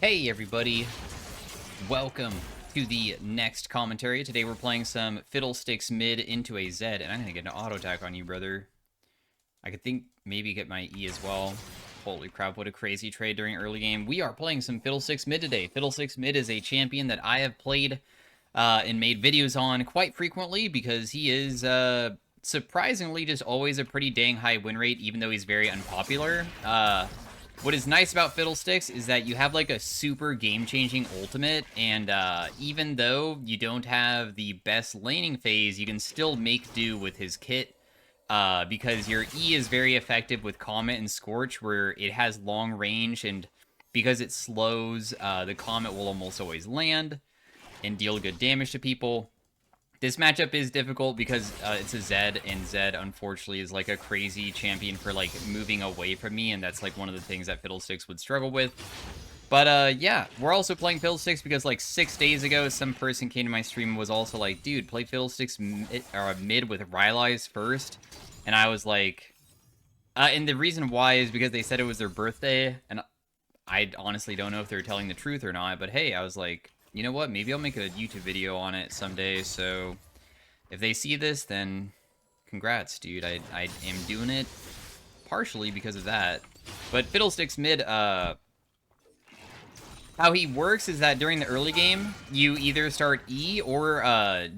Hey everybody, welcome to the next commentary. Today we're playing some Fiddlesticks Mid into a Z, and I'm going to get an auto attack on you, brother. I could think maybe get my E as well. Holy crap, what a crazy trade during early game. We are playing some Fiddlesticks Mid today. Fiddlesticks Mid is a champion that I have played and made videos on quite frequently because he is surprisingly just always a pretty dang high win rate, even though he's very unpopular. What is nice about Fiddlesticks is that you have like a super game-changing ultimate, and even though you don't have the best laning phase, you can still make do with his kit because your E is very effective with Comet and Scorch, where it has long range, and because it slows, the Comet will almost always land and deal good damage to people. This matchup is difficult because it's a Zed, and Zed, unfortunately, is like a crazy champion for like moving away from me, and that's like one of the things that Fiddlesticks would struggle with. But yeah, we're also playing Fiddlesticks because like 6 days ago, some person came to my stream and was also like, dude, play Fiddlesticks mid with Rylais first. And I was like, and the reason why is because they said it was their birthday, and I honestly don't know if they're telling the truth or not, but hey, I was like, you know what, maybe I'll make a YouTube video on it someday, so if they see this, then congrats, dude. I am doing it partially because of that. But Fiddlesticks Mid, how he works is that during the early game, you either start E or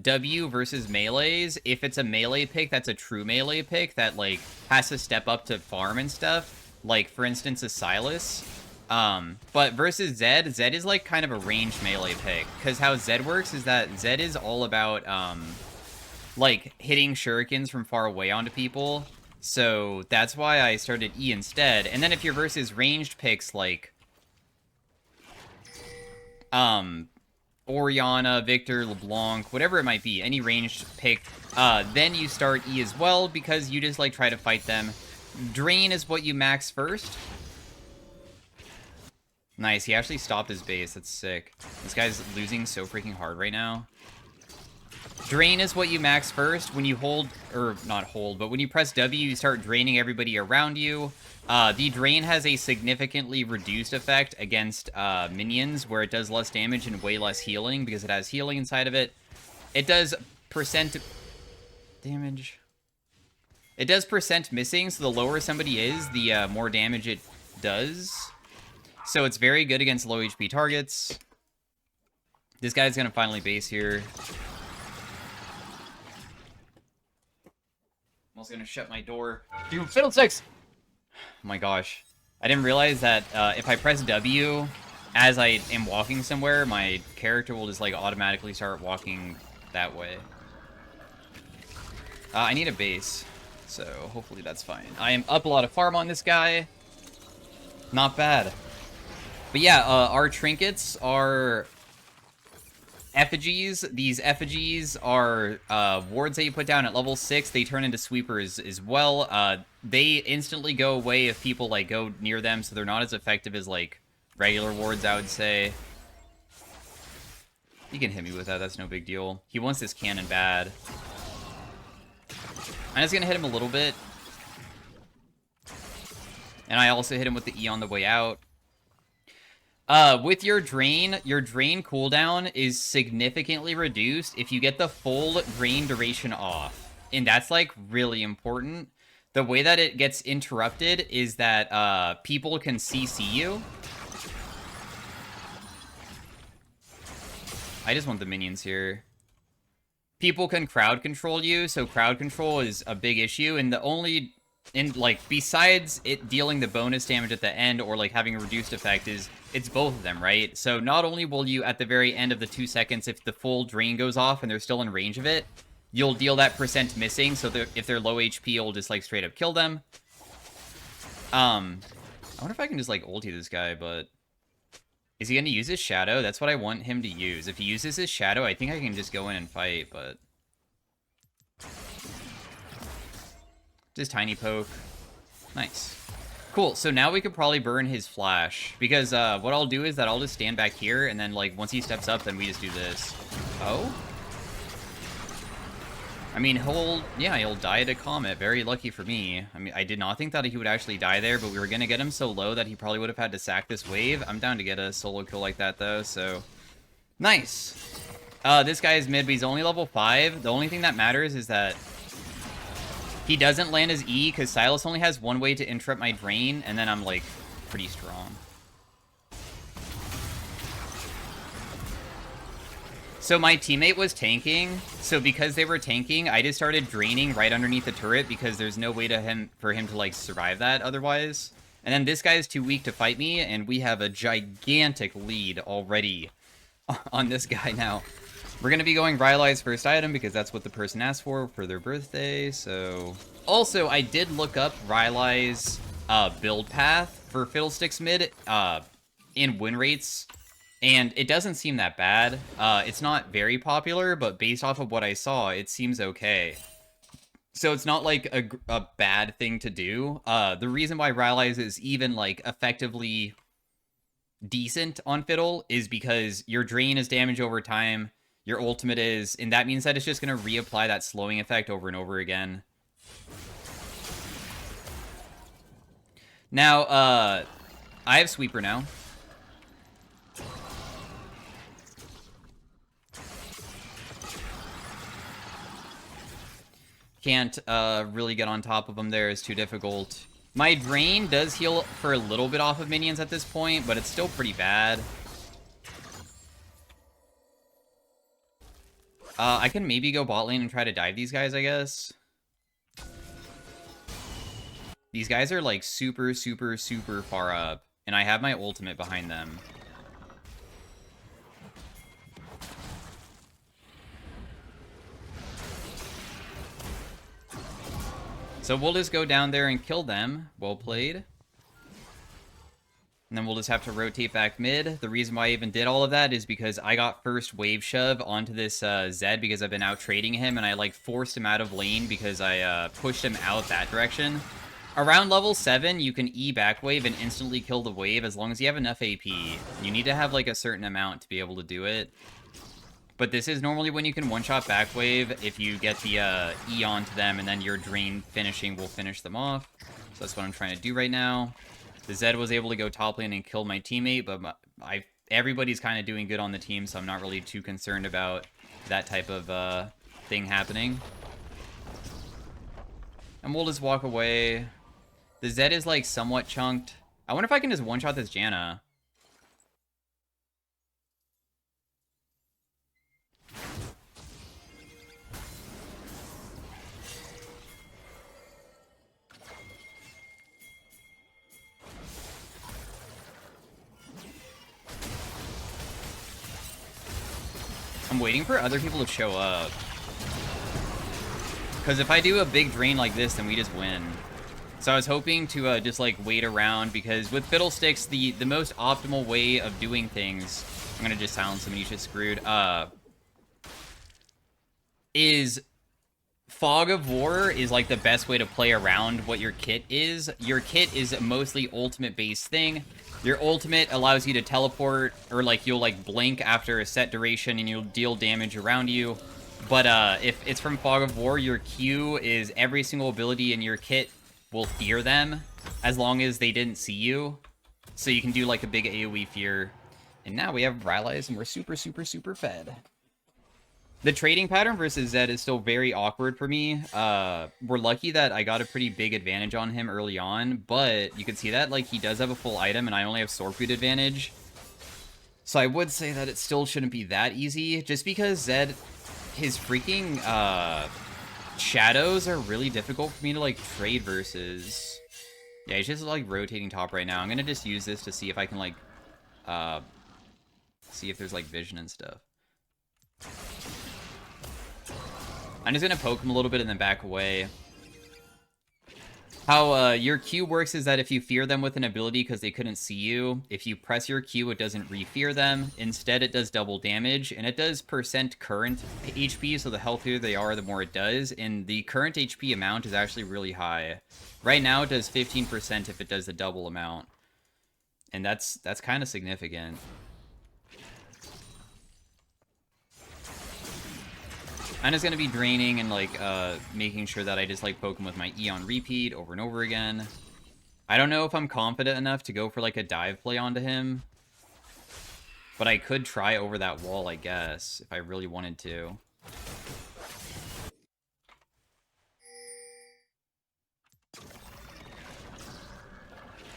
W versus melees. If it's a melee pick, that's a true melee pick that, like, has to step up to farm and stuff. Like, for instance, a Silas. But versus Zed is like kind of a ranged melee pick, because how Zed works is that Zed is all about, like, hitting shurikens from far away onto people, so that's why I started E instead. And then if you're versus ranged picks, like, Orianna, Victor, LeBlanc, whatever it might be, any ranged pick, then you start E as well, because you just, like, try to fight them. Drain is what you max first. Nice, he actually stopped his base. That's sick. This guy's losing so freaking hard right now. Drain is what you max first. When you hold, or not hold, but when you press W, you start draining everybody around you. The drain has a significantly reduced effect against minions, where it does less damage and way less healing, because it has healing inside of it. It does percent damage. It does percent missing, so the lower somebody is, the more damage it does. So it's very good against low HP targets. This guy's gonna finally base here. I'm also gonna shut my door. Dude, Fiddlesticks! Oh my gosh. I didn't realize that if I press W as I am walking somewhere, my character will just like automatically start walking that way. I need a base, so hopefully that's fine. I am up a lot of farm on this guy. Not bad. But yeah, our trinkets are effigies. These effigies are wards that you put down at level 6. They turn into sweepers as well. They instantly go away if people like go near them, so they're not as effective as like regular wards, I would say. You can hit me with that, that's no big deal. He wants this cannon bad. I'm just gonna hit him a little bit. And I also hit him with the E on the way out. With your drain cooldown is significantly reduced if you get the full drain duration off. And that's, like, really important. The way that it gets interrupted is that, people can CC you. I just want the minions here. People can crowd control you, so crowd control is a big issue, and the only... And, like, besides it dealing the bonus damage at the end or, like, having a reduced effect is, it's both of them, right? So not only will you, at the very end of the 2 seconds, if the full drain goes off and they're still in range of it, you'll deal that percent missing, so that if they're low HP, you'll just, like, straight up kill them. I wonder if I can just, like, ulti this guy, but... Is he gonna use his shadow? That's what I want him to use. If he uses his shadow, I think I can just go in and fight, but... Just tiny poke. Nice. Cool, so now we could probably burn his flash. Because what I'll do is that I'll just stand back here, and then, like, once he steps up, then we just do this. Oh? I mean, he'll die to Comet. Very lucky for me. I mean, I did not think that he would actually die there, but we were gonna get him so low that he probably would have had to sack this wave. I'm down to get a solo kill like that, though, so... Nice! This guy is mid, but he's only level 5. The only thing that matters is that he doesn't land his E, because Sylas only has one way to interrupt my drain, and then I'm, like, pretty strong. So my teammate was tanking, so because they were tanking, I just started draining right underneath the turret because there's no way for him to, like, survive that otherwise. And then this guy is too weak to fight me, and we have a gigantic lead already on this guy now. We're going to be going Rylai's first item because that's what the person asked for their birthday, so... Also, I did look up Rylai's build path for Fiddlesticks Mid in win rates. And it doesn't seem that bad. It's not very popular, but based off of what I saw, it seems okay. So it's not like a bad thing to do. The reason why Rylais is even like effectively decent on Fiddle is because your drain is damage over time, your ultimate is, and that means that it's just going to reapply that slowing effect over and over again. Now, I have Sweeper now. Can't really get on top of them there. It's too difficult. My drain does heal for a little bit off of minions at this point, but it's still pretty bad. I can maybe go bot lane and try to dive these guys, I guess. These guys are like super, super, super far up, and I have my ultimate behind them. So we'll just go down there and kill them. Well played. And then we'll just have to rotate back mid. The reason why I even did all of that is because I got first wave shove onto this Zed because I've been out trading him, and I like forced him out of lane because I pushed him out that direction. Around level 7, you can E back wave and instantly kill the wave as long as you have enough AP. You need to have like a certain amount to be able to do it. But this is normally when you can one-shot back wave if you get the E onto them, and then your drain finishing will finish them off. So that's what I'm trying to do right now. The Zed was able to go top lane and kill my teammate, but everybody's kind of doing good on the team, so I'm not really too concerned about that type of thing happening. And we'll just walk away. The Zed is like somewhat chunked. I wonder if I can just one-shot this Janna. I'm waiting for other people to show up. Because if I do a big drain like this, then we just win. So I was hoping to just like wait around, because with Fiddlesticks, the most optimal way of doing things... I'm gonna just silence him and he's just screwed. Is Fog of War is like the best way to play around what your kit is. Your kit is a mostly ultimate based thing. Your ultimate allows you to teleport, or like you'll like blink after a set duration and you'll deal damage around you. But if it's from Fog of War, your Q is every single ability in your kit will fear them as long as they didn't see you. So you can do like a big AoE fear. And now we have Rylais and we're super, super, super fed. The trading pattern versus Zed is still very awkward for me. We're lucky that I got a pretty big advantage on him early on, but you can see that like he does have a full item and I only have sword boot advantage. So I would say that it still shouldn't be that easy, just because Zed, his freaking shadows are really difficult for me to like trade versus. Yeah, he's just like rotating top right now. I'm gonna just use this to see if I can like see if there's like vision and stuff. I'm just gonna poke him a little bit and then back away. How your Q works is that if you fear them with an ability because they couldn't see you, if you press your Q, it doesn't re-fear them. Instead, it does double damage, and it does percent current HP, so the healthier they are, the more it does, and the current HP amount is actually really high. Right now, it does 15% if it does the double amount, and that's kind of significant. I'm just gonna be draining and like making sure that I just like poke him with my E on repeat over and over again. I don't know if I'm confident enough to go for like a dive play onto him, but I could try over that wall, I guess, if I really wanted to.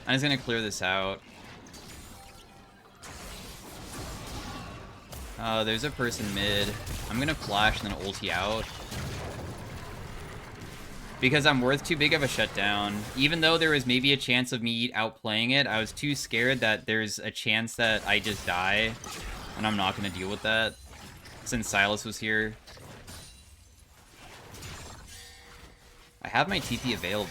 I'm just gonna clear this out. There's a person mid. I'm gonna flash and then ulti out. Because I'm worth too big of a shutdown. Even though there was maybe a chance of me outplaying it, I was too scared that there's a chance that I just die. And I'm not gonna deal with that. Since Silas was here. I have my TP available.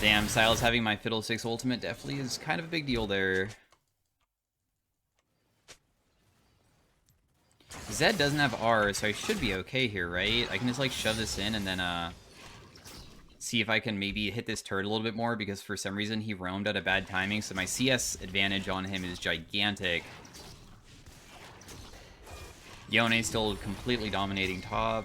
Damn, Silas having my Fiddlesticks ultimate definitely is kind of a big deal there. Zed doesn't have R, so I should be okay here, right? I can just, like, shove this in and then, see if I can maybe hit this turret a little bit more, because for some reason he roamed at a bad timing, so my CS advantage on him is gigantic. Yone's still completely dominating top.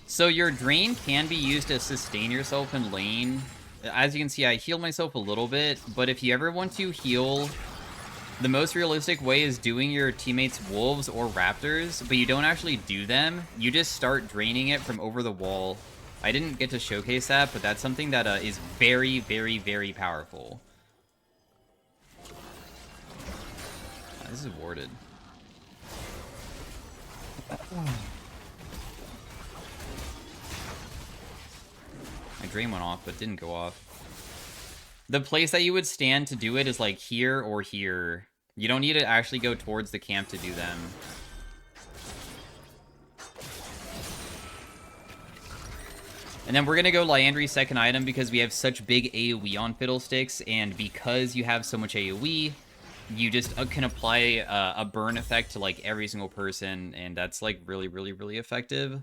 So your drain can be used to sustain yourself in lane. As you can see, I healed myself a little bit, but if you ever want to heal, the most realistic way is doing your teammates' wolves or raptors, but you don't actually do them. You just start draining it from over the wall. I didn't get to showcase that, but that's something that is very, very, very powerful. This is warded. My drain went off, but didn't go off. The place that you would stand to do it is like here or here. You don't need to actually go towards the camp to do them. And then we're going to go Liandry's second item because we have such big AoE on Fiddlesticks, and because you have so much AoE, you just can apply a burn effect to like every single person, and that's like really, really, really effective.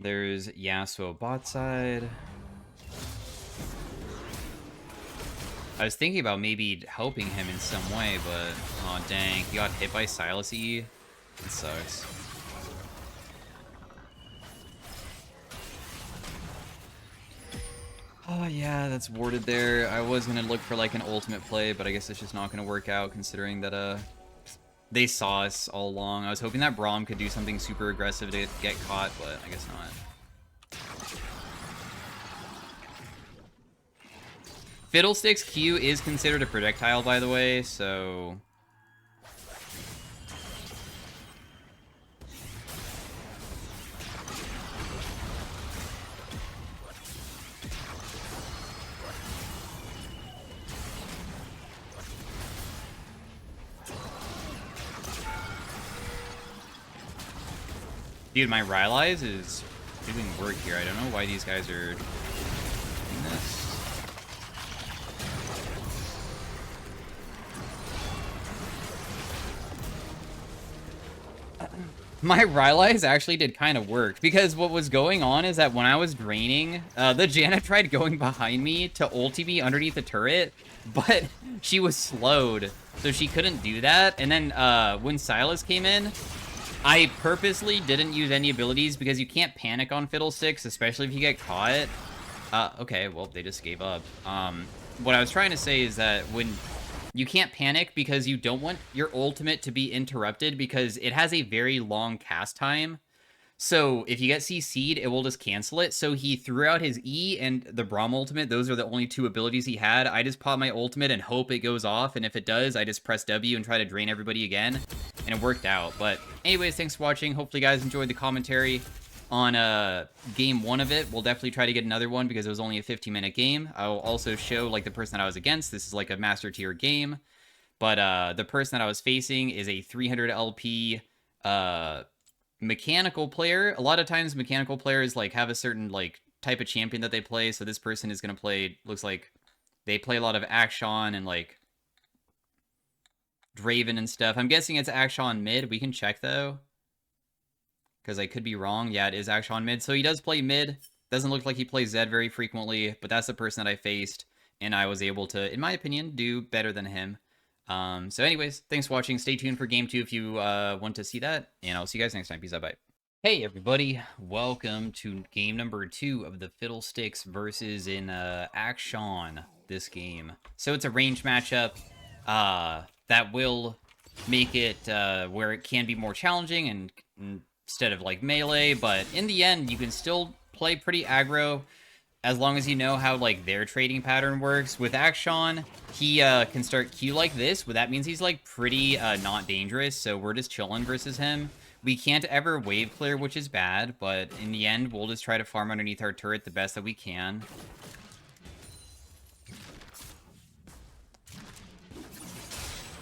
There's Yasuo bot side. I was thinking about maybe helping him in some way, but oh dang, he got hit by Silas E. It sucks. Oh yeah, that's warded there. I was gonna look for like an ultimate play, but I guess it's just not gonna work out considering that they saw us all along. I was hoping that Braum could do something super aggressive to get caught, but I guess not. Fiddlesticks Q is considered a projectile, by the way, so... Dude, my Rylais is doing work here. I don't know why these guys are doing this. My Rylais actually did kind of work, because what was going on is that when I was draining, the Janna tried going behind me to ulti me underneath the turret, but she was slowed, so she couldn't do that. And then when Silas came in, I purposely didn't use any abilities because you can't panic on Fiddlesticks, especially if you get caught. Okay, well, they just gave up. What I was trying to say is that when you can't panic because you don't want your ultimate to be interrupted because it has a very long cast time. So if you get CC'd, it will just cancel it. So he threw out his E and the Braum ultimate. Those are the only two abilities he had. I just pop my ultimate and hope it goes off. And if it does, I just press W and try to drain everybody again. And it worked out. But anyways, thanks for watching. Hopefully you guys enjoyed the commentary on game one of it. We'll definitely try to get another one because it was only a 15-minute game. I will also show like the person that I was against. This is like a master tier game. But the person that I was facing is a 300 LP mechanical player. A lot of times mechanical players like have a certain like type of champion that they play. So this person is going to play, looks like they play a lot of Action and like Draven and stuff. I'm guessing it's Akshan mid. We can check, though. Because I could be wrong. Yeah, it is Akshan mid. So he does play mid. Doesn't look like he plays Zed very frequently, but that's the person that I faced, and I was able to, in my opinion, do better than him. So anyways, thanks for watching. Stay tuned for game 2 if you want to see that, and I'll see you guys next time. Peace out, bye. Hey everybody, welcome to game number 2 of the Fiddlesticks versus in Akshan this game. So it's a range matchup that will make it where it can be more challenging and instead of like melee, but in the end you can still play pretty aggro as long as you know how like their trading pattern works. With Akshan, he can start Q like this, but that means he's like pretty not dangerous, so we're just chilling versus him. We can't ever wave clear, which is bad, but in the end, we'll just try to farm underneath our turret the best that we can.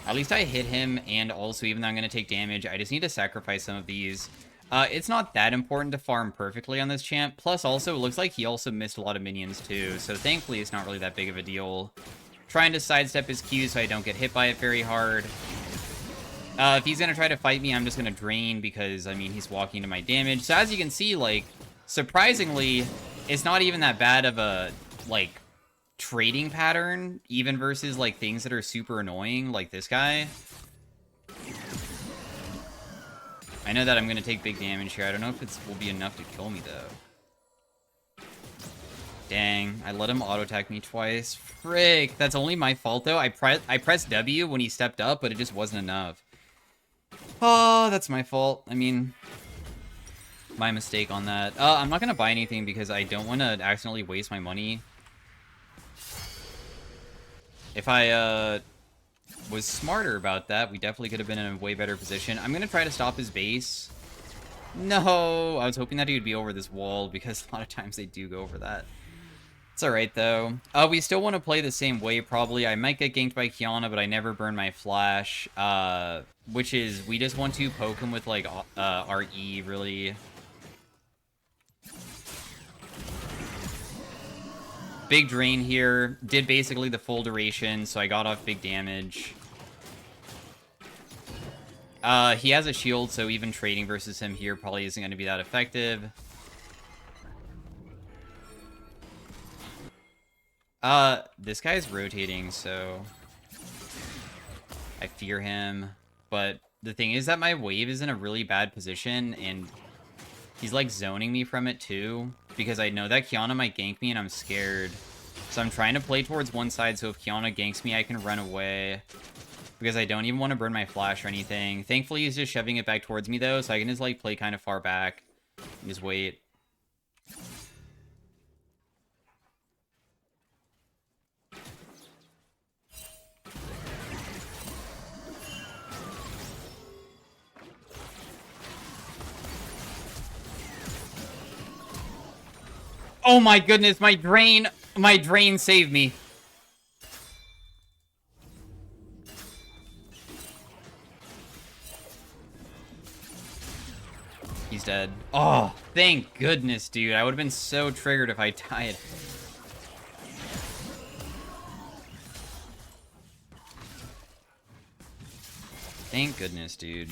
At least I hit him, and also, even though I'm going to take damage, I just need to sacrifice some of these. It's not that important to farm perfectly on this champ. Plus, also, it looks like he also missed a lot of minions, too. So, thankfully, it's not really that big of a deal. Trying to sidestep his Q so I don't get hit by it very hard. If he's going to try to fight me, I'm just going to drain because, I mean, he's walking to my damage. So, as you can see, like, surprisingly, it's not even that bad of a, like, trading pattern, even versus, like, things that are super annoying, like this guy. I know that I'm going to take big damage here. I don't know if it will be enough to kill me, though. Dang, I let him auto-attack me twice. Frick, that's only my fault, though. I pressed W when he stepped up, but it just wasn't enough. Oh, that's my fault. I mean, my mistake on that. I'm not going to buy anything because I don't want to accidentally waste my money. If I was smarter about that, we definitely could have been in a way better position. I'm going to try to stop his base. No! I was hoping that he would be over this wall because a lot of times they do go over that. It's alright, though. We still want to play the same way, probably. I might get ganked by Qiyana, but I never burn my flash. Which is, we just want to poke him with, like, our E, really. Big drain here. Did basically the full duration, so I got off big damage. He has a shield, so even trading versus him here probably isn't going to be that effective. This guy's rotating, so I fear him. But the thing is that my wave is in a really bad position, and he's, like, zoning me from it, too. Because I know that Qiyana might gank me, and I'm scared. So I'm trying to play towards one side, so if Qiyana ganks me, I can run away. Because I don't even want to burn my flash or anything. Thankfully, he's just shoving it back towards me, though, so I can just, like, play kind of far back. And just wait. Oh my goodness, my drain saved me. He's dead. Oh, thank goodness, dude. I would have been so triggered if I died. Thank goodness, dude.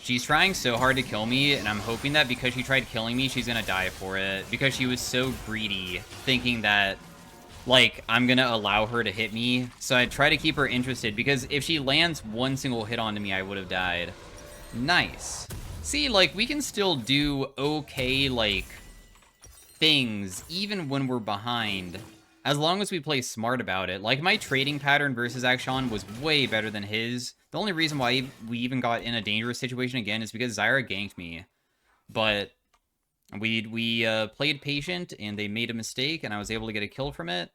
She's trying so hard to kill me, and I'm hoping that because she tried killing me, she's gonna die for it. Because she was so greedy, thinking that, like, I'm gonna allow her to hit me. So I try to keep her interested, because if she lands one single hit onto me, I would have died. Nice. See, like, we can still do okay, like, things, even when we're behind. As long as we play smart about it. Like, my trading pattern versus Akshan was way better than his. The only reason why we even got in a dangerous situation again is because Zyra ganked me. But we played patient, and they made a mistake, and I was able to get a kill from it.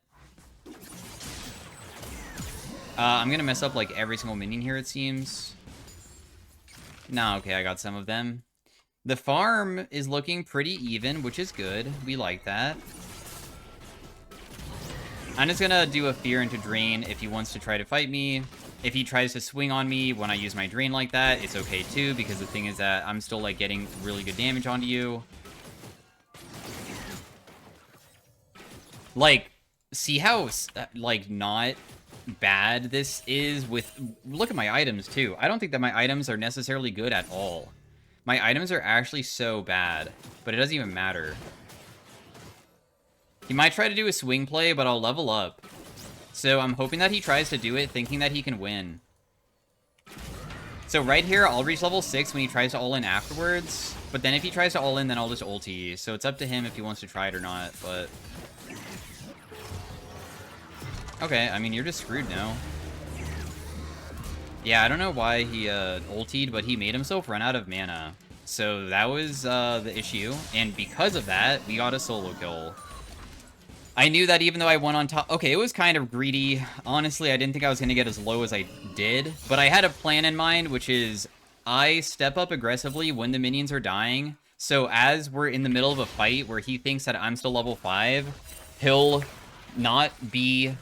I'm gonna mess up, like, every single minion here, it seems. No, okay, I got some of them. The farm is looking pretty even, which is good. We like that. I'm just gonna do a fear into drain if he wants to try to fight me. If he tries to swing on me when I use my drain like that, it's okay too, because the thing is that I'm still, like, getting really good damage onto you. Like, see how, like, not bad this is with... Look at my items, too. I don't think that my items are necessarily good at all. My items are actually so bad, but it doesn't even matter. He might try to do a swing play, but I'll level up. So I'm hoping that he tries to do it, thinking that he can win. So right here, I'll reach level 6 when he tries to all-in afterwards. But then if he tries to all-in, then I'll just ulti. So it's up to him if he wants to try it or not, but... Okay, I mean, you're just screwed now. Yeah, I don't know why he ultied, but he made himself run out of mana. So that was the issue. And because of that, we got a solo kill. I knew that even though I went on top... Okay, it was kind of greedy. Honestly, I didn't think I was going to get as low as I did. But I had a plan in mind, which is I step up aggressively when the minions are dying. So as we're in the middle of a fight where he thinks that I'm still level 5, he'll not be...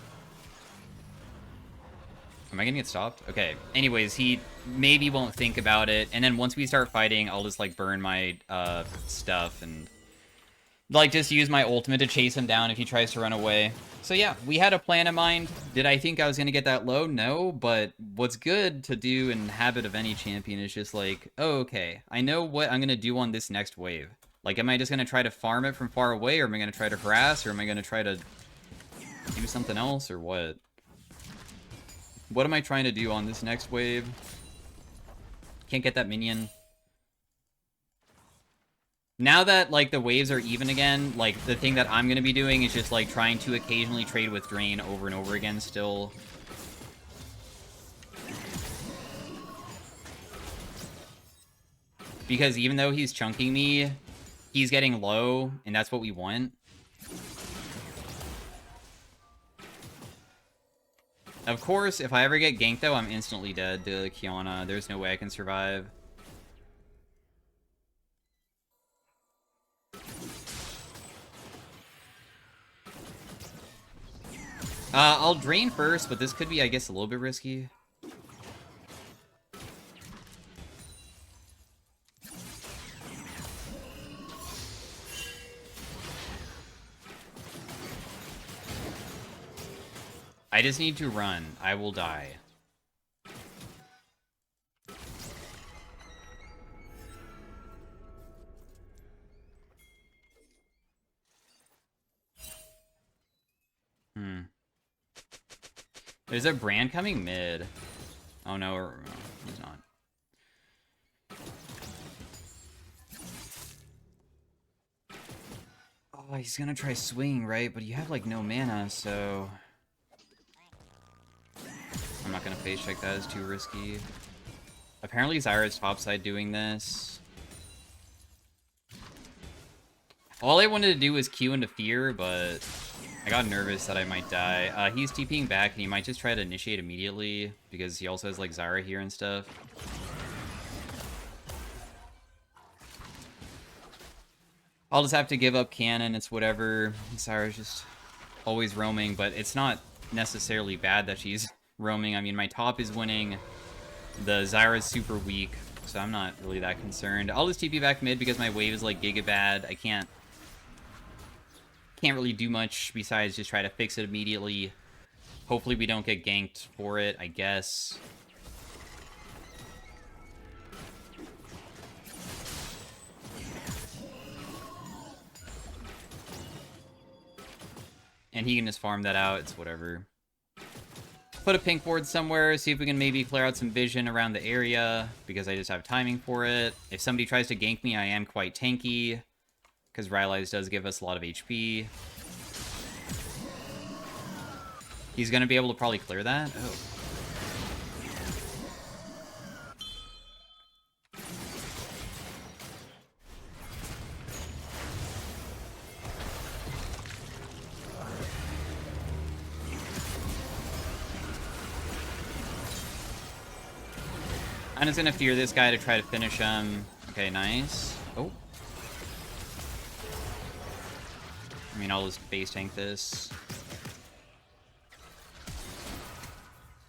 Am I gonna get stopped? Okay. Anyways, he maybe won't think about it. And then once we start fighting, I'll just, like, burn my stuff and... like, just use my ultimate to chase him down if he tries to run away. So yeah, we had a plan in mind. Did I think I was going to get that low? No, but what's good to do in habit of any champion is just like, oh, okay, I know what I'm going to do on this next wave. Like, am I just going to try to farm it from far away, or am I going to try to harass, or am I going to try to do something else, or what? What am I trying to do on this next wave? Can't get that minion. Now that, like, the waves are even again, like, the thing that I'm going to be doing is just, like, trying to occasionally trade with Drain over and over again still. Because even though he's chunking me, he's getting low, and that's what we want. Of course, if I ever get ganked, though, I'm instantly dead to Kiana. There's no way I can survive. I'll Drain first, but this could be, I guess, a little bit risky. I just need to run. I will die. There's a brand coming mid. Oh no, he's not. Oh, he's gonna try swing, right? But you have like no mana, so I'm not gonna face check that. It's too risky. Apparently Zyra's topside doing this. All I wanted to do was Q into fear, but I got nervous that I might die. He's TPing back, and he might just try to initiate immediately, because he also has, like, Zyra here and stuff. I'll just have to give up cannon, it's whatever. Zyra's just always roaming, but it's not necessarily bad that she's roaming. I mean, my top is winning. The Zyra's super weak, so I'm not really that concerned. I'll just TP back mid because my wave is, like, giga bad. I can't really do much besides just try to fix it immediately. Hopefully we don't get ganked for it, I guess. And he can just farm that out, it's whatever. Put a pink ward somewhere, see if we can maybe clear out some vision around the area, because I just have timing for it. If somebody tries to gank me, I am quite tanky, because Rylais does give us a lot of HP. He's going to be able to probably clear that? Oh. I'm just going to fear this guy to try to finish him. Okay, nice. Oh. I mean, I'll just base tank this.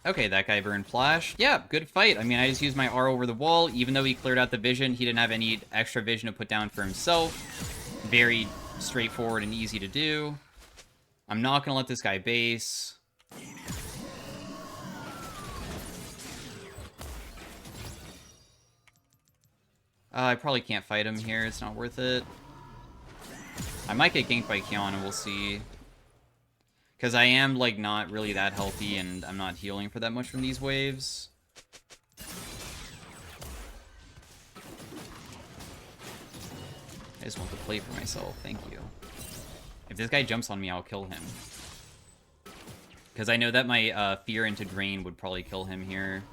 Okay, that guy burned flash. Yeah, good fight. I mean, I just used my R over the wall. Even though he cleared out the vision, he didn't have any extra vision to put down for himself. Very straightforward and easy to do. I'm not going to let this guy base. I probably can't fight him here. It's not worth it. I might get ganked by Kiana, we'll see. Because I am, like, not really that healthy, and I'm not healing for that much from these waves. I just want to play for myself, thank you. If this guy jumps on me, I'll kill him. Because I know that my fear into drain would probably kill him here.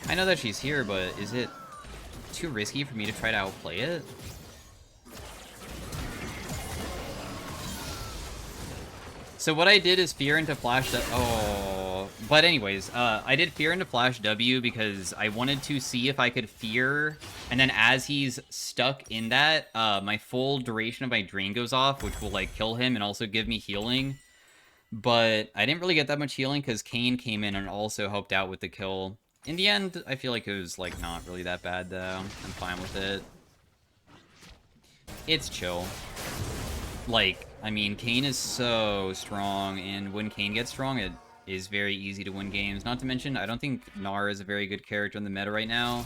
I know that she's here, but is it too risky for me to try to outplay it? So what I did is fear into flash... Oh... But anyways, I did fear into flash W because I wanted to see if I could fear, and then as he's stuck in that, my full duration of my drain goes off, which will, like, kill him and also give me healing. But I didn't really get that much healing because Kayn came in and also helped out with the kill. In the end, I feel like it was, like, not really that bad, though. I'm fine with it. It's chill. Like, I mean, Kayn is so strong, and when Kayn gets strong, it is very easy to win games. Not to mention, I don't think Gnar is a very good character in the meta right now.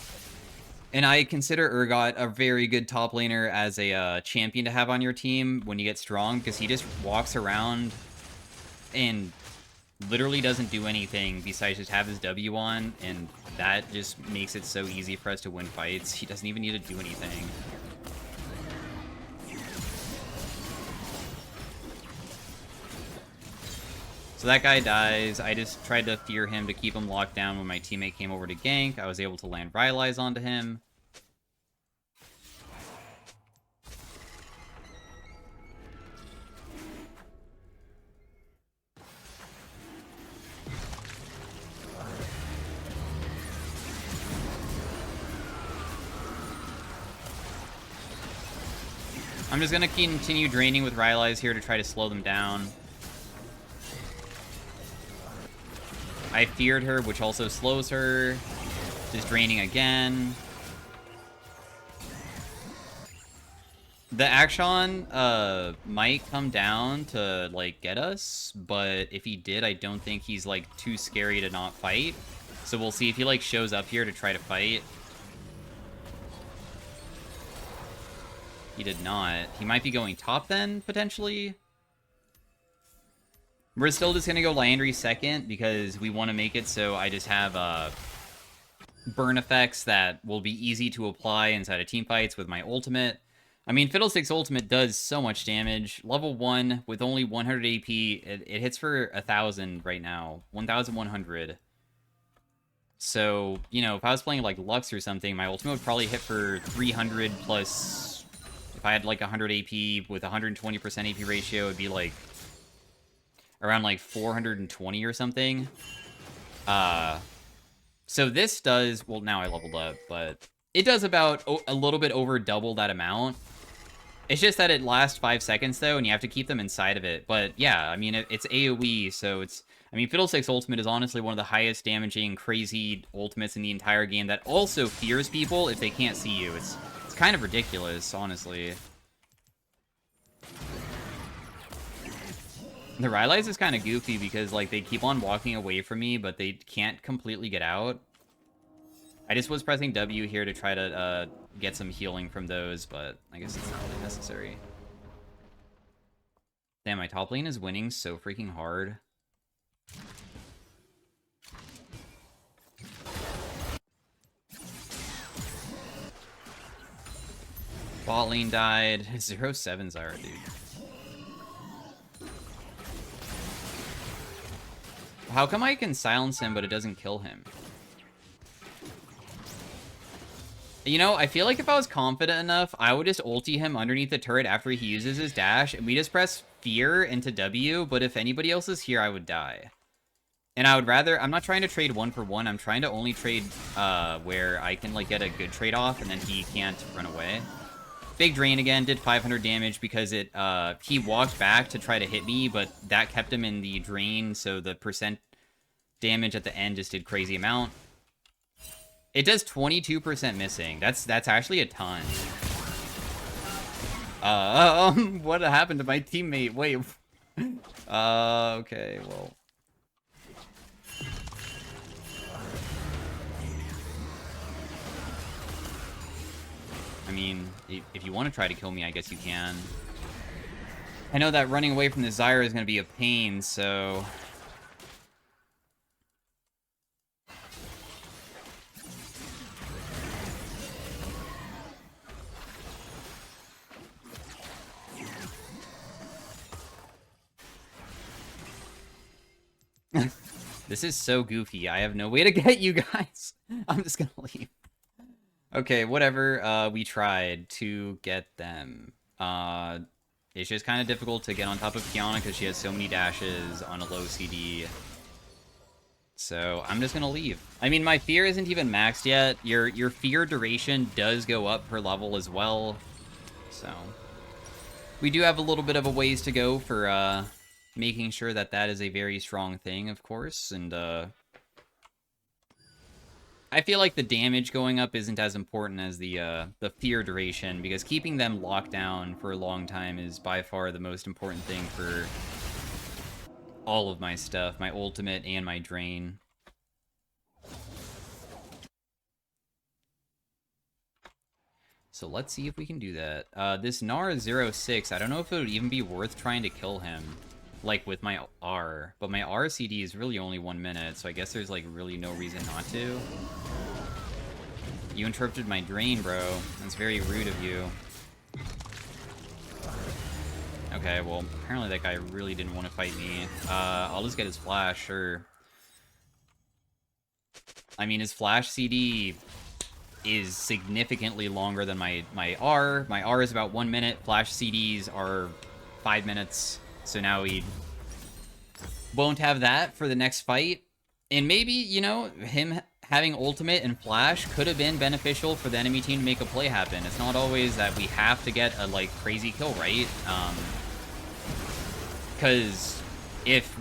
And I consider Urgot a very good top laner as a champion to have on your team when you get strong, because he just walks around and literally doesn't do anything besides just have his W on, and that just makes it so easy for us to win fights. He doesn't even need to do anything. So that guy dies. I just tried to fear him to keep him locked down when my teammate came over to gank. I was able to land Rylais onto him. I'm just gonna continue draining with Rylais here to try to slow them down. I feared her, which also slows her. Just draining again. The Action might come down to, like, get us, but if he did, I don't think he's, like, too scary to not fight. So we'll see if he, like, shows up here to try to fight. He did not. He might be going top then, potentially. We're still just going to go Landry second because we want to make it so I just have burn effects that will be easy to apply inside of teamfights with my ultimate. I mean, Fiddlesticks ultimate does so much damage. Level 1 with only 100 AP, it hits for 1,000 right now. 1,100. So, you know, if I was playing like Lux or something, my ultimate would probably hit for 300 plus... If I had like 100 AP with 120% AP ratio, it'd be like... around like 420 or something. So this does, well, now I leveled up, but it does about a little bit over double that amount. It's just that it lasts 5 seconds though, and you have to keep them inside of it. But yeah, I mean, it's AoE, so it's, I mean, Fiddlesticks ultimate is honestly one of the highest damaging, crazy ultimates in the entire game that also fears people if they can't see you. It's kind of ridiculous, honestly. The Rylais is kind of goofy because, like, they keep on walking away from me, but they can't completely get out. I just was pressing W here to try to get some healing from those, but I guess it's not really necessary. Damn, my top lane is winning so freaking hard. Bot lane died. 0-7 Zyra, dude. How come I can silence him, but it doesn't kill him? You know, I feel like if I was confident enough, I would just ulti him underneath the turret after he uses his dash, and we just press fear into W, but if anybody else is here, I would die. And I would rather... I'm not trying to trade 1-for-1, I'm trying to only trade where I can, like, get a good trade off, and then he can't run away. Big drain again, did 500 damage because it he walked back to try to hit me, but that kept him in the drain, so the percent damage at the end just did crazy amount. It does 22% missing. That's actually a ton. What happened to my teammate? Wait. Okay, well. I mean, if you want to try to kill me, I guess you can. I know that running away from the Zyra is going to be a pain, so... This is so goofy. I have no way to get you guys. I'm just gonna leave. Okay, whatever. We tried to get them. It's just kind of difficult to get on top of Kiana because she has so many dashes on a low CD. So I'm just gonna leave. I mean, my fear isn't even maxed yet. Your fear duration does go up per level as well. So we do have a little bit of a ways to go for making sure that that is a very strong thing, of course. And I feel like the damage going up isn't as important as the fear duration, because keeping them locked down for a long time is by far the most important thing for all of my stuff, my ultimate and my drain. So let's see if we can do that. This Gnar 06, I don't know if it would even be worth trying to kill him, like, with my R. But my R CD is really only 1 minute, so I guess there's, like, really no reason not to. You interrupted my drain, bro. That's very rude of you. Okay, well, apparently that guy really didn't want to fight me. I'll just get his flash, sure. I mean, his flash CD is significantly longer than my R. My R is about 1 minute. Flash CDs are 5 minutes. So now we won't have that for the next fight. And maybe, you know, him having ultimate and flash could have been beneficial for the enemy team to make a play happen. It's not always that we have to get a, like, crazy kill, right? Because if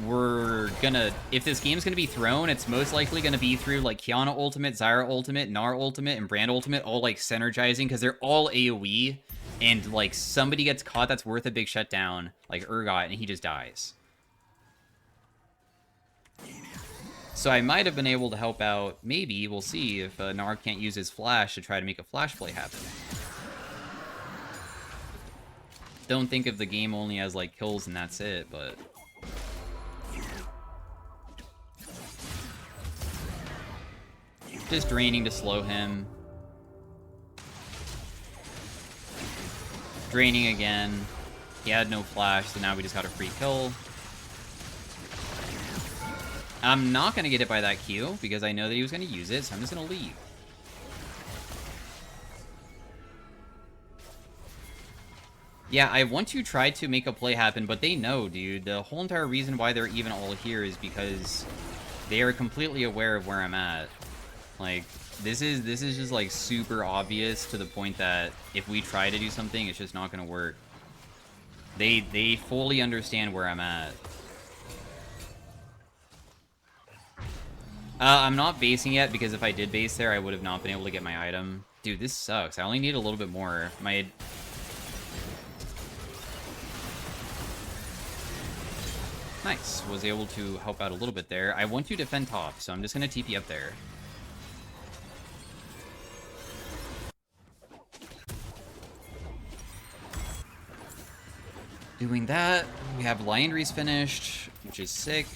this game's gonna be thrown, it's most likely gonna be through, like, Kiana ultimate, Zyra ultimate, Gnar ultimate, and Brand ultimate, all, like, synergizing, because they're all AoE, and, like, somebody gets caught that's worth a big shutdown, like Urgot, and he just dies. So I might have been able to help out, maybe, we'll see, if Gnar can't use his flash to try to make a flash play happen. Don't think of the game only as, like, kills and that's it, but... just draining to slow him. Draining again. He had no flash, so now we just got a free kill. I'm not going to get hit by that Q, because I know that he was going to use it, so I'm just going to leave. Yeah, I want to try to make a play happen, but they know, dude. The whole entire reason why they're even all here is because they are completely aware of where I'm at. Like, this is just, like, super obvious to the point that if we try to do something, it's just not going to work. They fully understand where I'm at. I'm not basing yet, because if I did base there, I would have not been able to get my item. Dude, this sucks. I only need a little bit more. Nice. Was able to help out a little bit there. I want to defend top, so I'm just going to TP up there. Doing that. We have Liandry's finished, which is sick.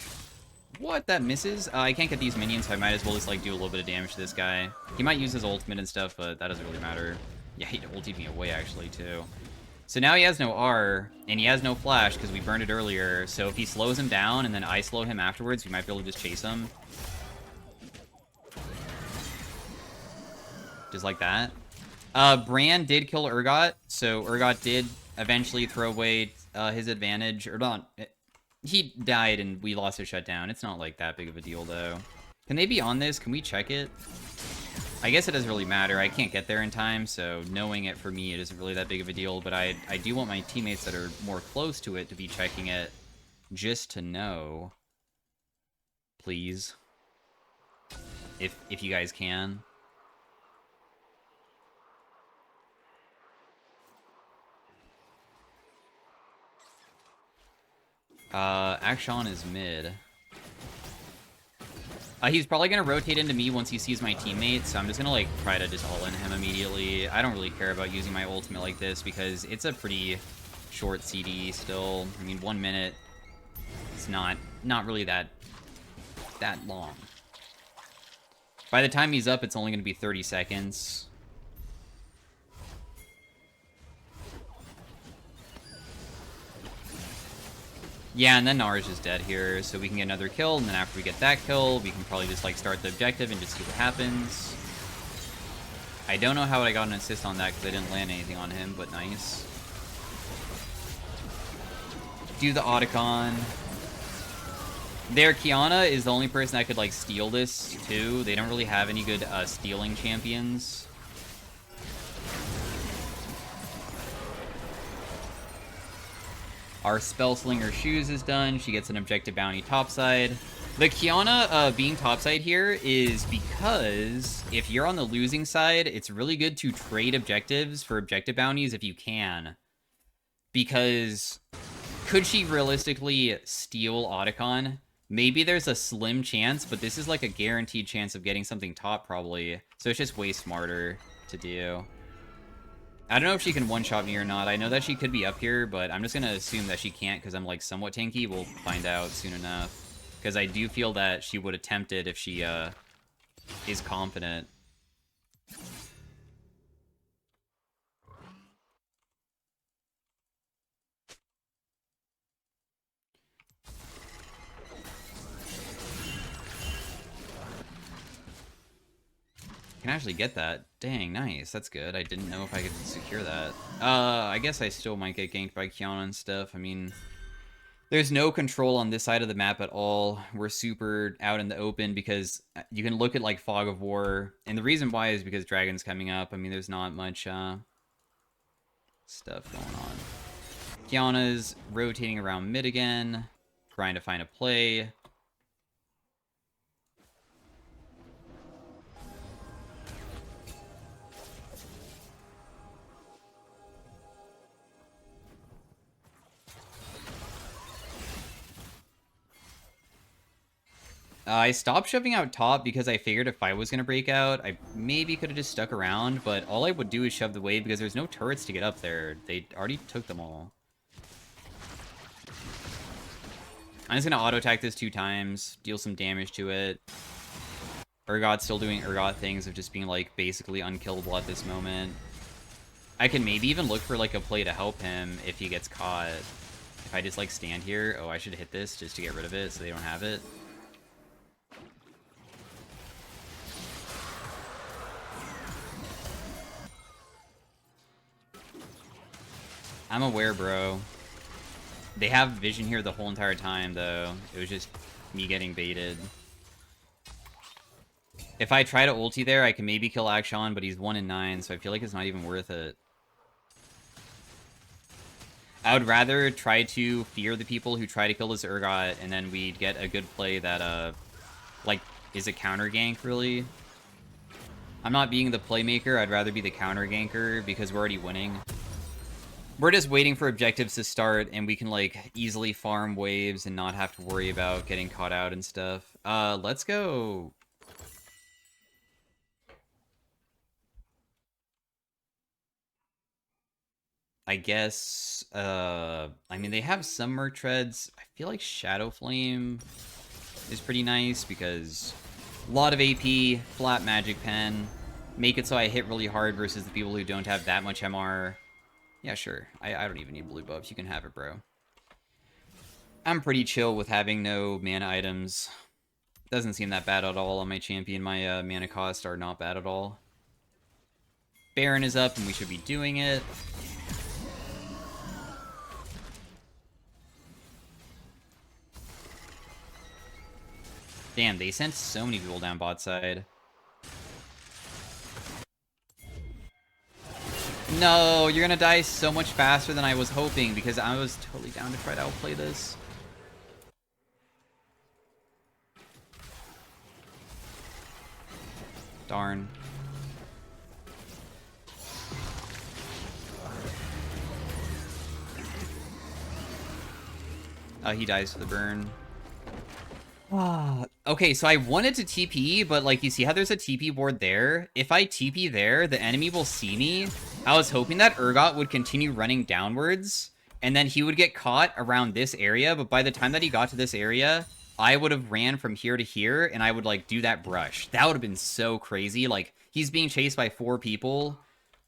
What? That misses? I can't get these minions, so I might as well just, like, do a little bit of damage to this guy. He might use his ultimate and stuff, but that doesn't really matter. Yeah, he ultied me away, actually, too. So now he has no R, and he has no flash, because we burned it earlier. So if he slows him down, and then I slow him afterwards, we might be able to just chase him. Just like that. Brand did kill Urgot, so Urgot did eventually throw away his advantage. Or not... He died and we lost a shutdown. It's not like that big of a deal, though. Can they be on this? Can we check it? I guess it doesn't really matter. I can't get there in time, so knowing it for me, it isn't really that big of a deal. But I do want my teammates that are more close to it to be checking it just to know. Please. If you guys can. Akshan is mid. He's probably going to rotate into me once he sees my teammate, so I'm just going to, like, try to just all-in him immediately. I don't really care about using my ultimate like this because it's a pretty short CD still. I mean, 1 minute is not really that long. By the time he's up, it's only going to be 30 seconds. Yeah, and then Nara's just dead here, so we can get another kill, and then after we get that kill, we can probably just, like, start the objective and just see what happens. I don't know how I got an assist on that, because I didn't land anything on him, but nice. Do the Otacon. Their Kiana is the only person that could, like, steal this, too. They don't really have any good stealing champions. Our Spellslinger Shoes is done. She gets an objective bounty topside. The Kiana being topside here is because if you're on the losing side, it's really good to trade objectives for objective bounties if you can. Because could she realistically steal Otacon? Maybe there's a slim chance, but this is like a guaranteed chance of getting something top probably. So it's just way smarter to do. I don't know if she can one-shot me or not. I know that she could be up here, but I'm just going to assume that she can't because I'm, like, somewhat tanky. We'll find out soon enough. Because I do feel that she would attempt it if she is confident. Can actually get that. Dang, nice. That's good. I didn't know if I could secure that. I guess I still might get ganked by Kiana and stuff. I mean, there's no control on this side of the map at all. We're super out in the open because you can look at, like, Fog of War. And the reason why is because Dragon's coming up. I mean, there's not much stuff going on. Kiana's rotating around mid again, trying to find a play. I stopped shoving out top because I figured if I was going to break out, I maybe could have just stuck around, but all I would do is shove the wave because there's no turrets to get up there. They already took them all. I'm just going to auto-attack this 2 times, deal some damage to it. Urgot's still doing Urgot things of just being, like, basically unkillable at this moment. I can maybe even look for, like, a play to help him if he gets caught. If I just, like, stand here. Oh, I should hit this just to get rid of it so they don't have it. I'm aware, bro. They have vision here the whole entire time, though. It was just me getting baited. If I try to ulti there, I can maybe kill Akshan, but he's 1 in 9, so I feel like it's not even worth it. I would rather try to fear the people who try to kill this Urgot, and then we'd get a good play that, like, is a counter gank, really. I'm not being the playmaker, I'd rather be the counter ganker, because we're already winning. We're just waiting for objectives to start, and we can, like, easily farm waves and not have to worry about getting caught out and stuff. Let's go. I guess, I mean, they have some Merc Treads. I feel like Shadow Flame is pretty nice, because a lot of AP, flat Magic Pen, make it so I hit really hard versus the people who don't have that much MR. Yeah, sure. I don't even need blue buffs. You can have it, bro. I'm pretty chill with having no mana items. Doesn't seem that bad at all on my champion. My mana costs are not bad at all. Baron is up, and we should be doing it. Damn, they sent so many people down bot side. No, you're gonna die so much faster than I was hoping because I was totally down to try to outplay this. Darn. He dies to the burn. Okay, so I wanted to TP, but like you see how there's a TP board there? If I TP there, the enemy will see me. I was hoping that Urgot would continue running downwards, and then he would get caught around this area, but by the time that he got to this area, I would have ran from here to here, and I would like do that brush. That would have been so crazy. Like, he's being chased by 4 people.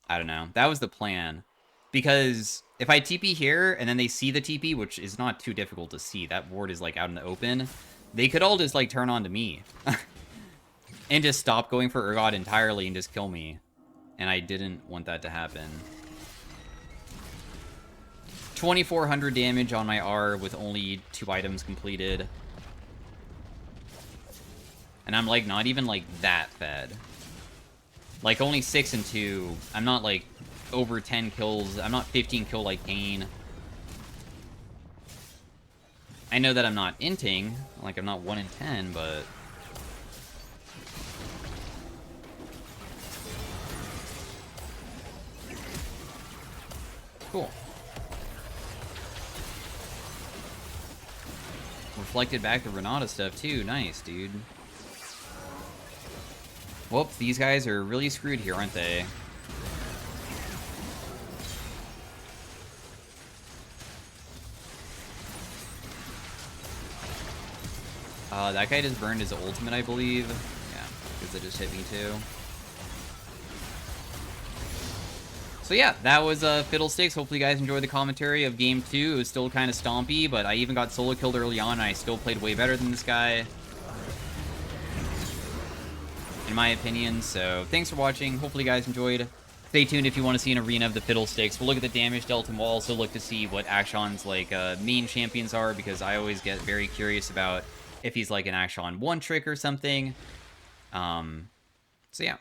I don't know. That was the plan. Because if I TP here, and then they see the TP, which is not too difficult to see, that ward is like out in the open, they could all just like turn on to me. And just stop going for Urgot entirely and just kill me. And I didn't want that to happen. 2,400 damage on my R with only 2 items completed. And I'm like not even like that fed. Like only 6 and 2. I'm not like over 10 kills. I'm not 15 kill like Kane. I know that I'm not inting. Like I'm not 1 in 10, but... Cool. Reflected back the Renata stuff too. Nice, dude. Whoops, these guys are really screwed here, aren't they? That guy just burned his ultimate, I believe. Yeah, because it just hit me too. So yeah, that was Fiddlesticks. Hopefully you guys enjoyed the commentary of Game 2. It was still kind of stompy, but I even got solo killed early on, and I still played way better than this guy, in my opinion. So thanks for watching. Hopefully you guys enjoyed. Stay tuned if you want to see an arena of the Fiddlesticks. We'll look at the damage dealt, and we'll also look to see what Akshon's like main champions are, because I always get very curious about if he's like an Akshon one trick or something. So yeah.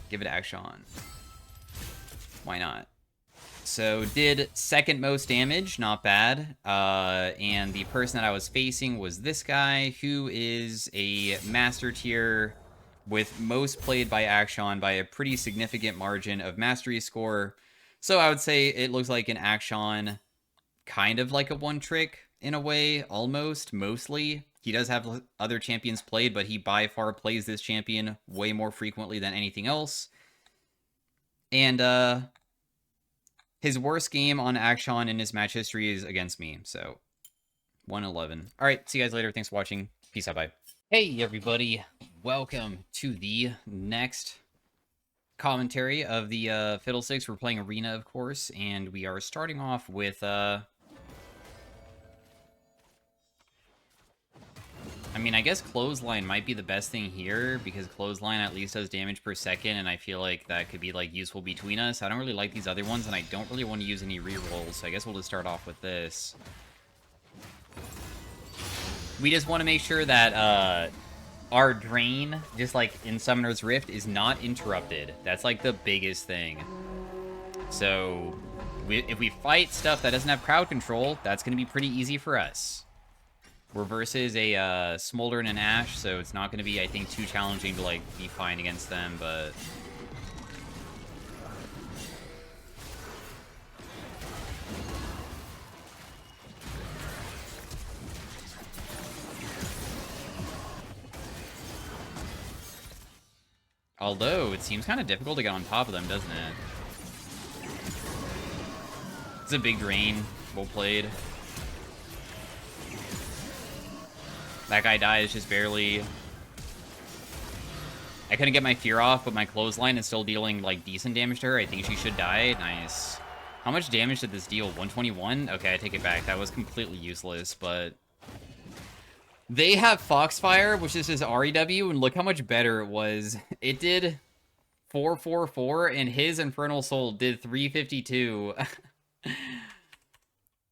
Give it Akshon. Why not? So did second most damage, not bad. And the person that I was facing was this guy, who is a master tier with most played by Akshon by a pretty significant margin of mastery score. So I would say it looks like an Akshon, kind of like a one trick in a way, almost, mostly. He does have other champions played, but he by far plays this champion way more frequently than anything else. And his worst game on Akshon in his match history is against me, so 111. All right, see you guys later. Thanks for watching. Peace out, bye. Hey, everybody. Welcome to the next commentary of the Fiddlesticks. We're playing Arena, of course, and we are starting off with... I mean, I guess Clothesline might be the best thing here, because Clothesline at least does damage per second, and I feel like that could be, like, useful between us. I don't really like these other ones, and I don't really want to use any rerolls, so I guess we'll just start off with this. We just want to make sure that, our drain, just like in Summoner's Rift, is not interrupted. That's, like, the biggest thing. So, if we fight stuff that doesn't have crowd control, that's going to be pretty easy for us. We're versus a Smolder and an Ashe, so it's not going to be, I think, too challenging to, like, be fine against them, but... Although, it seems kind of difficult to get on top of them, doesn't it? It's a big drain. Well played. That guy dies just barely. I couldn't get my fear off, but my Clothesline is still dealing, like, decent damage to her. I think she should die. Nice. How much damage did this deal? 121? Okay, I take it back. That was completely useless, but... They have Foxfire, which is his REW, and look how much better it was. It did 444, and his Infernal Soul did 352.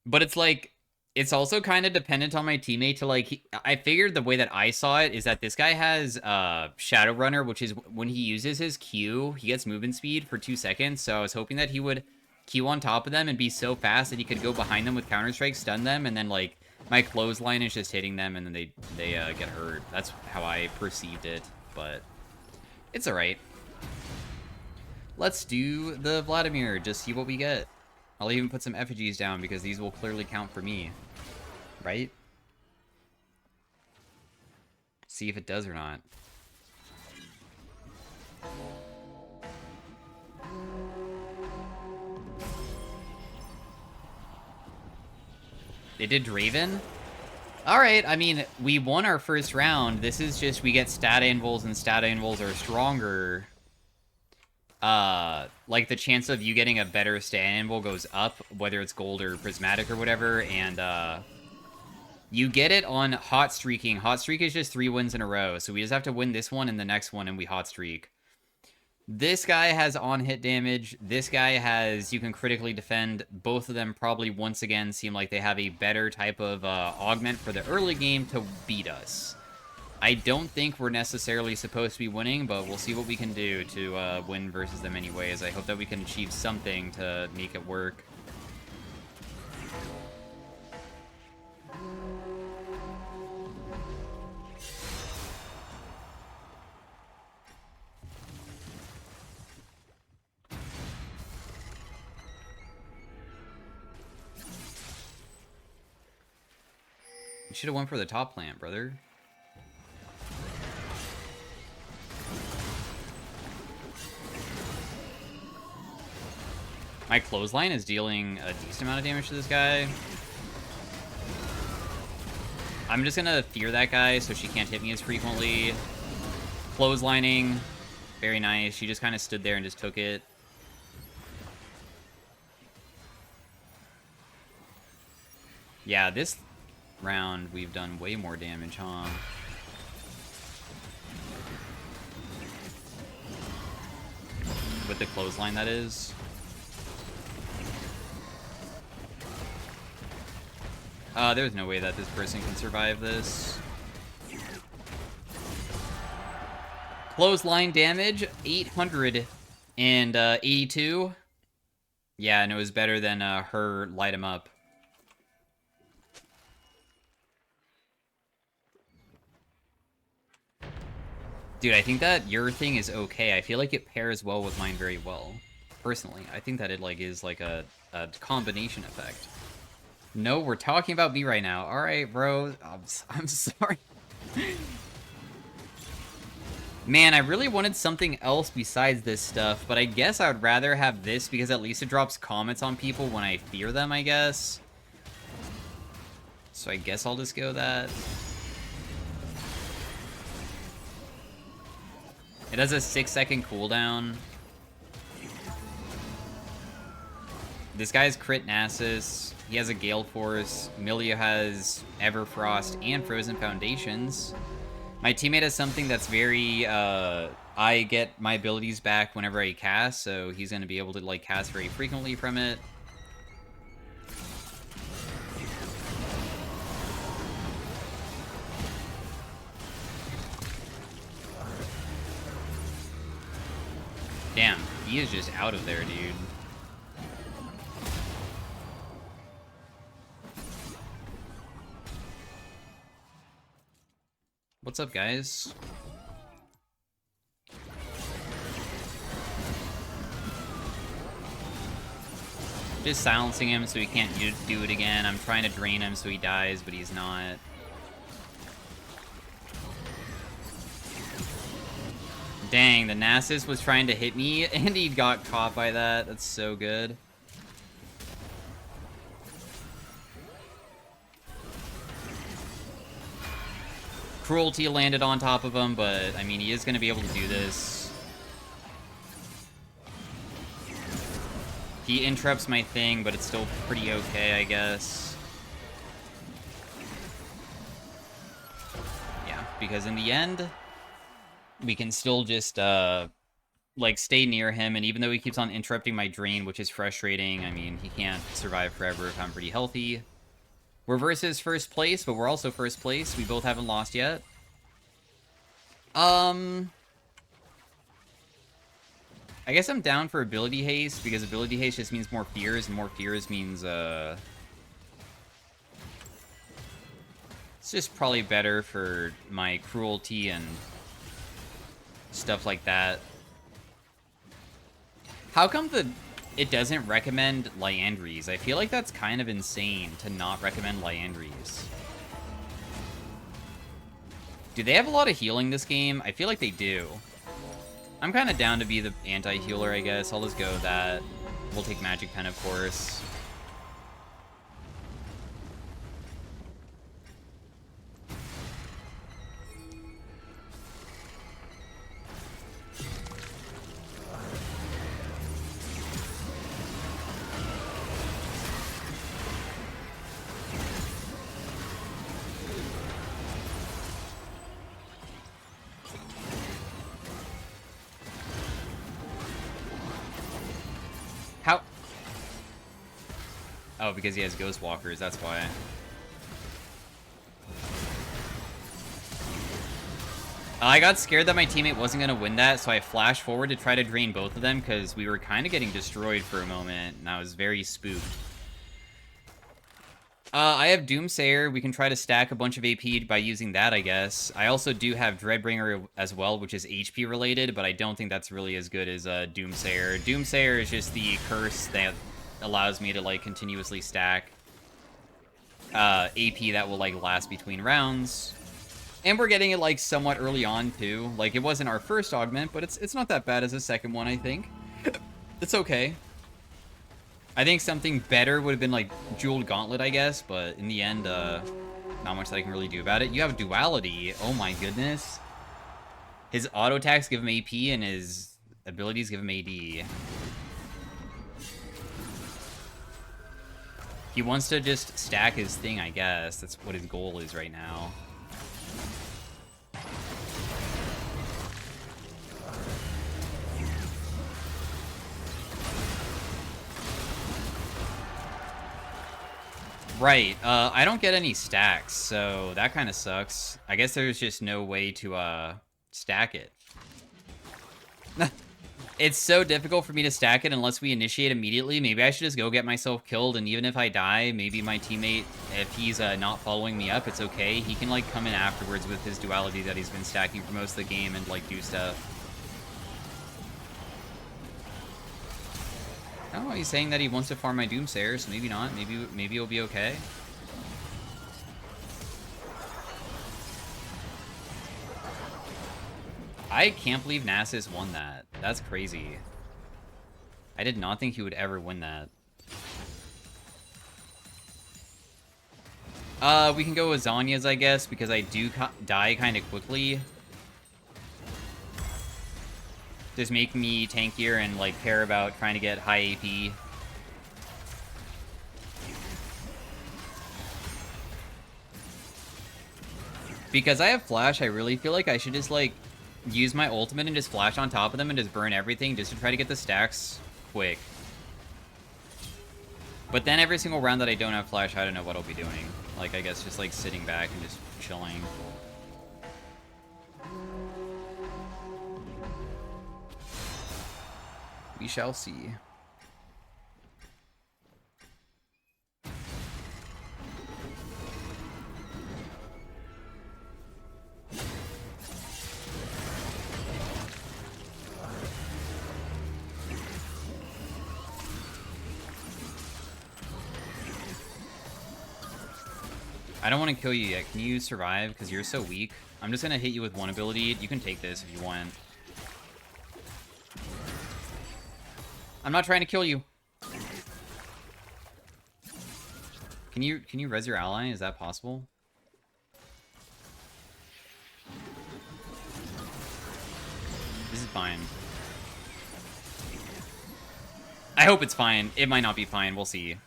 But it's like... It's also kind of dependent on my teammate to, like... I figured the way that I saw it is that this guy has Shadowrunner, which is when he uses his Q, he gets movement speed for 2 seconds, so I was hoping that he would Q on top of them and be so fast that he could go behind them with Counter-Strike, stun them, and then, like, my Clothesline is just hitting them, and then they get hurt. That's how I perceived it, but it's alright. Let's do the Vladimir, just see what we get. I'll even put some effigies down because these will clearly count for me. Right? See if it does or not. They did Draven? Alright, I mean, we won our first round. This is just, we get stat anvils, and stat anvils are stronger. Like, the chance of you getting a better stat anvil goes up, whether it's gold or prismatic or whatever, and, you get it on hot streaking. Hot streak is just 3 wins in a row, so we just have to win this one and the next one, and we hot streak. This guy has on-hit damage. This guy has, you can critically defend. Both of them probably, once again, seem like they have a better type of augment for the early game to beat us. I don't think we're necessarily supposed to be winning, but we'll see what we can do to win versus them anyways. I hope that we can achieve something to make it work. You should have went for the top plant, brother. My clothesline is dealing a decent amount of damage to this guy. I'm just gonna fear that guy so she can't hit me as frequently. Clotheslining. Very nice. She just kind of stood there and just took it. Yeah, this round we've done way more damage, huh? With the clothesline, that is. There's no way that this person can survive this. Clothesline damage, 882. Yeah, and it was better than her light him up. Dude, I think that your thing is okay. I feel like it pairs well with mine very well. Personally, I think that it like is like a combination effect. No, we're talking about me right now. All right, bro. I'm sorry. Man, I really wanted something else besides this stuff, but I guess I would rather have this because at least it drops comments on people when I fear them, I guess. So I guess I'll just go that. It has a 6-second cooldown. This guy's crit Nasus. He has a Gale Force. Millia has Everfrost and Frozen Foundations. My teammate has something that's very, I get my abilities back whenever I cast, so he's going to be able to, like, cast very frequently from it. Damn, he is just out of there, dude. What's up, guys? Just silencing him so he can't do it again. I'm trying to drain him so he dies, but he's not. Dang, the Nasus was trying to hit me, and he got caught by that. That's so good. Cruelty landed on top of him, but, I mean, he is going to be able to do this. He interrupts my thing, but it's still pretty okay, I guess. Yeah, because in the end, we can still just, like, stay near him, and even though he keeps on interrupting my drain, which is frustrating, I mean, he can't survive forever if I'm pretty healthy. We're versus first place, but we're also first place. We both haven't lost yet. I guess I'm down for ability haste, because ability haste just means more fears, and more fears means, it's just probably better for my cruelty and stuff like that. How come the it doesn't recommend Liandry's. I feel like that's kind of insane to not recommend Liandry's. Do they have a lot of healing this game? I feel like they do. I'm kind of down to be the anti-healer, I guess. I'll just go with that. We'll take Magic Pen, of course. How? Oh, because he has Ghost Walkers, that's why. I got scared that my teammate wasn't going to win that, so I flashed forward to try to drain both of them because we were kind of getting destroyed for a moment, and I was very spooked. I have Doomsayer. We can try to stack a bunch of AP by using that, I guess. I also do have Dreadbringer as well, which is HP related, but I don't think that's really as good as Doomsayer. Doomsayer is just the curse that allows me to, like, continuously stack AP that will, like, last between rounds. And we're getting it, like, somewhat early on, too. Like, it wasn't our first augment, but it's not that bad as a second one, I think. It's okay. I think something better would have been, like, Jeweled Gauntlet, I guess, but in the end, not much that I can really do about it. You have Duality. Oh my goodness. His auto attacks give him AP, and his abilities give him AD. He wants to just stack his thing, I guess. That's what his goal is right now. Right, I don't get any stacks, so that kind of sucks. I guess there's just no way to, stack it. It's so difficult for me to stack it unless we initiate immediately. Maybe I should just go get myself killed, and even if I die, maybe my teammate, if he's, not following me up, it's okay. He can, like, come in afterwards with his duality that he's been stacking for most of the game and, like, do stuff. Oh, he's saying that he wants to farm my Doomsayer, so maybe not. Maybe it'll be okay. I can't believe Nasus won that. That's crazy. I did not think he would ever win that. We can go with Zanya's, I guess, because I do die kind of quickly. Just make me tankier and, like, care about trying to get high AP. Because I have Flash, I really feel like I should just, like, use my ultimate and just flash on top of them and just burn everything just to try to get the stacks quick. But then every single round that I don't have Flash, I don't know what I'll be doing. Like, I guess just, like, sitting back and just chilling. We shall see. I don't want to kill you yet. Can you survive? Because you're so weak. I'm just going to hit you with one ability. You can take this if you want. I'm not trying to kill you. Can you res your ally? Is that possible? This is fine. I hope it's fine. It might not be fine. We'll see.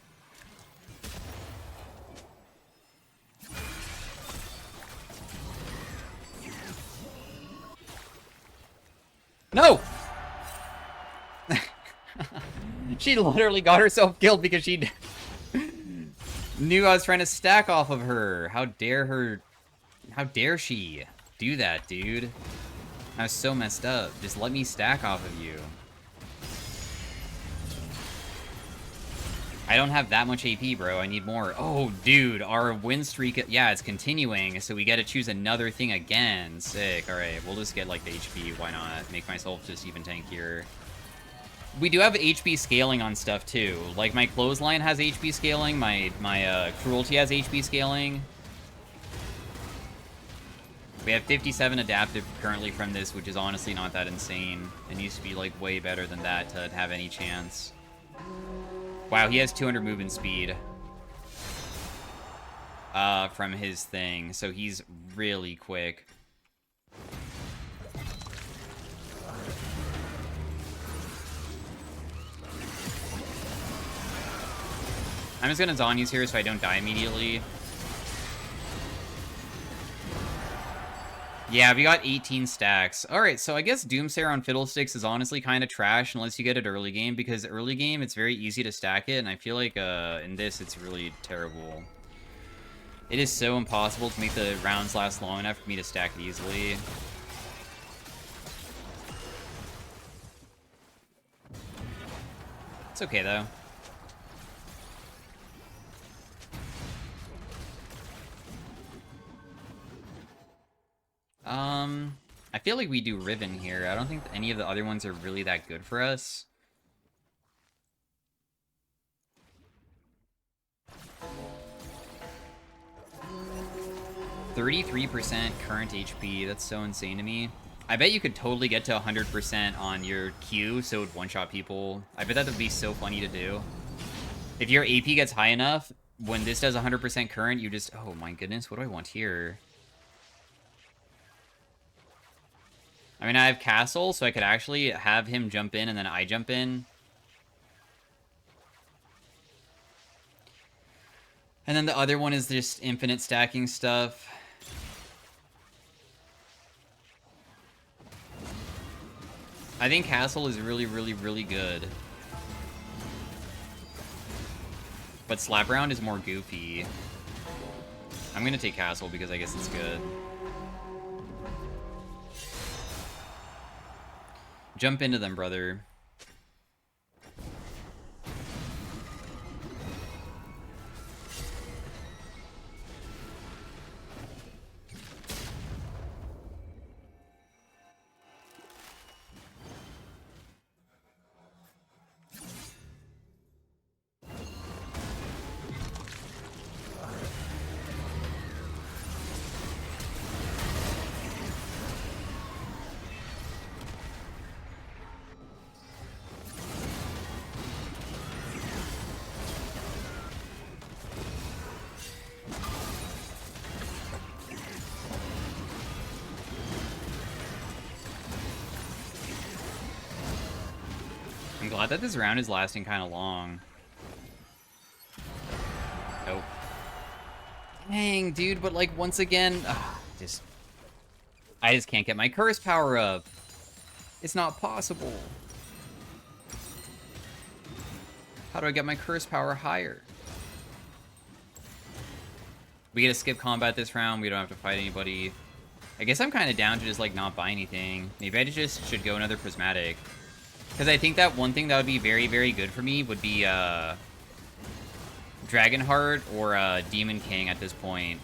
No! She literally got herself killed because she knew I was trying to stack off of her. How dare her... How dare she do that, dude? I was so messed up. Just let me stack off of you. I don't have that much AP, bro. I need more. Oh, dude, our win streak... Yeah, it's continuing, so we gotta choose another thing again. Sick. Alright, we'll just get, like, the HP. Why not? Make myself just even tankier. We do have HP scaling on stuff too. Like my clothesline has HP scaling, my cruelty has HP scaling. We have 57 adaptive currently from this, which is honestly not that insane. It needs to be like way better than that to have any chance. Wow, he has 200 movement speed from his thing, so he's really quick. I'm just gonna Zanya's here so I don't die immediately. Yeah, we got 18 stacks. Alright, so I guess Doomsayer on Fiddlesticks is honestly kind of trash unless you get it early game, because early game it's very easy to stack it, and I feel like in this it's really terrible. It is so impossible to make the rounds last long enough for me to stack it easily. It's okay though. I feel like we do Riven here. I don't think any of the other ones are really that good for us. %33% current HP. That's so insane to me. I bet you could totally get to 100% on your Q, so it would one-shot people. I bet that would be so funny to do. If your AP gets high enough, when this does 100% current, you just... Oh my goodness, what do I want here? I mean, I have Castle, so I could actually have him jump in and then I jump in. And then the other one is just infinite stacking stuff. I think Castle is really, really, really good. But Slap Round is more goofy. I'm gonna take Castle because I guess it's good. Jump into them, brother. I'm glad that this round is lasting kind of long. Nope. Dang, dude, but like once again, I just can't get my curse power up. It's not possible. How do I get my curse power higher? We get to skip combat this round. We don't have to fight anybody. I guess I'm kind of down to just like not buy anything. Maybe I just should go another prismatic. Because I think that one thing that would be very, very good for me would be Dragonheart or Demon King at this point.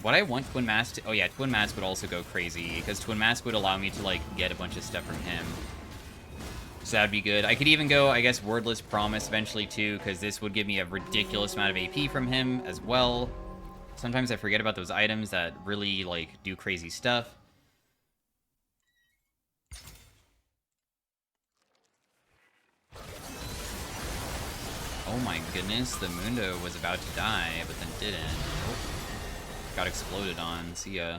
What I want Twin Mask to... Oh yeah, Twin Mask would also go crazy, because Twin Mask would allow me to like get a bunch of stuff from him. So that'd be good. I could even go, I guess, Wordless Promise eventually too, because this would give me a ridiculous amount of AP from him as well. Sometimes I forget about those items that really like do crazy stuff. Oh my goodness, the Mundo was about to die, but then didn't. Oh. Got exploded on. See ya.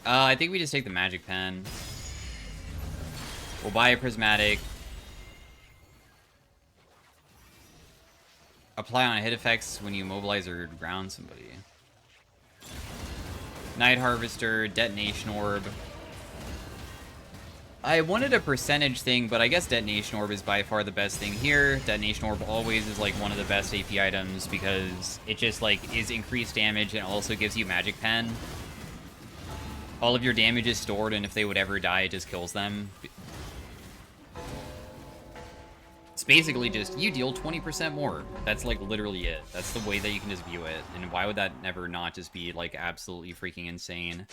I think we just take the Magic Pen. We'll buy a Prismatic. Apply on hit effects when you mobilize or ground somebody. Night Harvester, Detonation Orb. I wanted a percentage thing, but I guess Detonation Orb is by far the best thing here. Detonation Orb always is like one of the best AP items because it just like is increased damage and also gives you Magic Pen. All of your damage is stored, and if they would ever die, it just kills them. It's basically just, you deal 20% more. That's, like, literally it. That's the way that you can just view it. And why would that never not just be, like, absolutely freaking insane?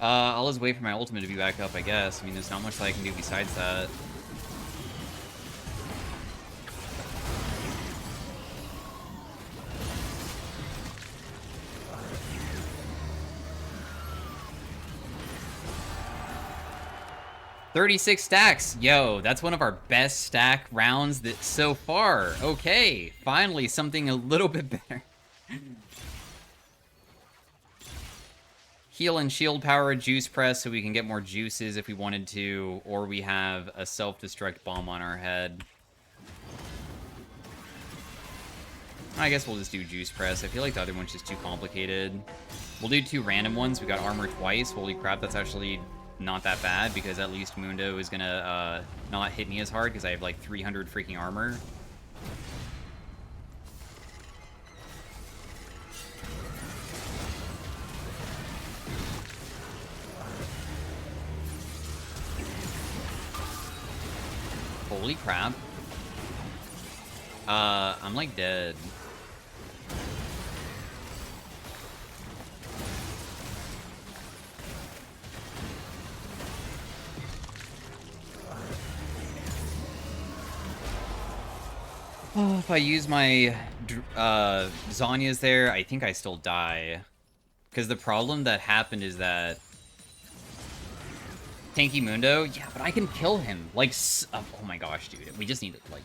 I'll just wait for my ultimate to be back up, I guess. I mean, there's not much that I can do besides that. "36 stacks! Yo, that's one of our best stack rounds so far. Okay, finally something a little bit better." Heal and shield power, juice press, so we can get more juices if we wanted to, or we have a self-destruct bomb on our head. I guess we'll just do juice press. I feel like the other one's just too complicated. We'll do 2 random ones. We got armor twice. Holy crap, that's actually not that bad, because at least Mundo is gonna not hit me as hard, because I have like 300 freaking armor. Holy crap. I'm like dead. Oh, if I use my Zanya's there, I think I still die. Because the problem that happened is that Tanky Mundo, yeah, but I can kill him. Like, oh my gosh, dude. We just need, like,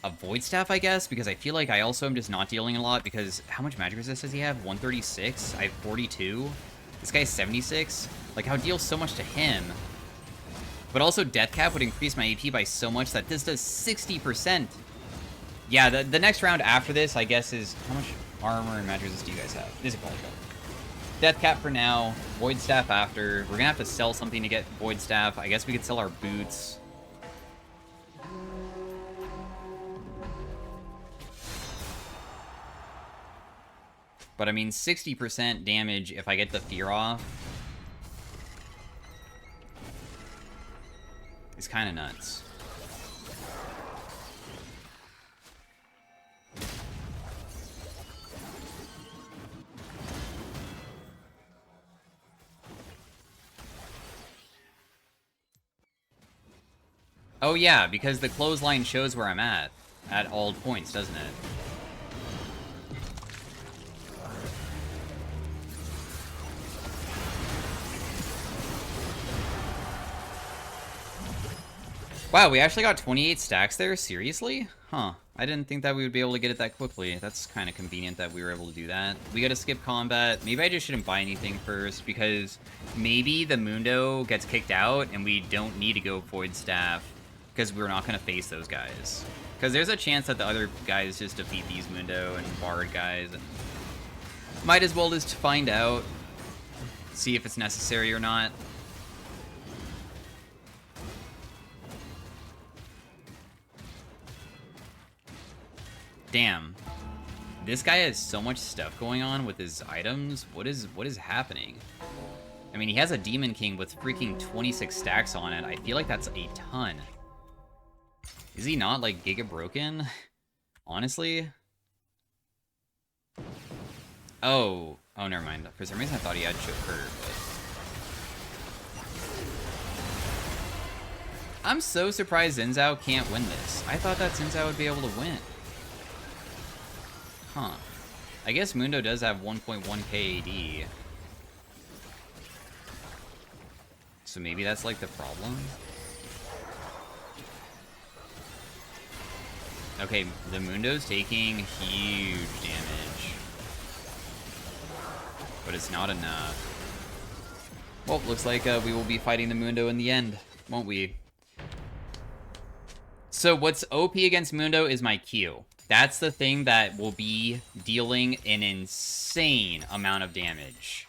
a Void Staff, I guess, because I feel like I also am just not dealing a lot, because how much magic resist does he have? 136? I have 42? This guy's 76? Like, I'll deal so much to him. But also, Death Cap would increase my AP by so much that this does 60%. Yeah, the next round after this, I guess, is... How much armor and magic resist do you guys have? This is probably better. Death Cap for now, Void Staff after. We're gonna have to sell something to get Void Staff. I guess we could sell our boots. But I mean, 60% damage if I get the fear off is kind of nuts. Oh yeah, because the clothesline shows where I'm at all points, doesn't it? Wow, we actually got 28 stacks there? Seriously? Huh. I didn't think that we would be able to get it that quickly. That's kind of convenient that we were able to do that. We gotta skip combat. Maybe I just shouldn't buy anything first, because maybe the Mundo gets kicked out and we don't need to go Void Staff, because we're not gonna face those guys. Because there's a chance that the other guys just defeat these Mundo and Bard guys, and might as well just find out, see if it's necessary or not. Damn. This guy has so much stuff going on with his items. What is happening? I mean, he has a Demon King with freaking 26 stacks on it. I feel like that's a ton. Is he not, like, Giga broken? Honestly? Oh, never mind. For some reason I thought he had Chauffeur, but... I'm so surprised Xin Zhao can't win this. I thought that Xin Zhao would be able to win. Huh. I guess Mundo does have 1.1k AD. So maybe that's like the problem? Okay, the Mundo's taking huge damage. But it's not enough. Well, looks like we will be fighting the Mundo in the end, won't we? So what's OP against Mundo is my Q. That's the thing that will be dealing an insane amount of damage.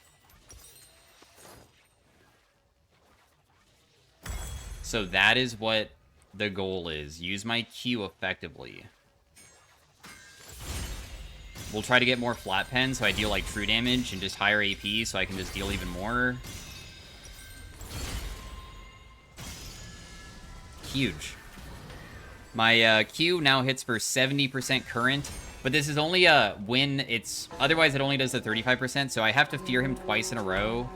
So that is what the goal is. Use my Q effectively. We'll try to get more flat pen so I deal like true damage and just higher AP so I can just deal even more. Huge. My Q now hits for 70% current, but this is only when it's... Otherwise, it only does the 35%, so I have to fear him twice in a row.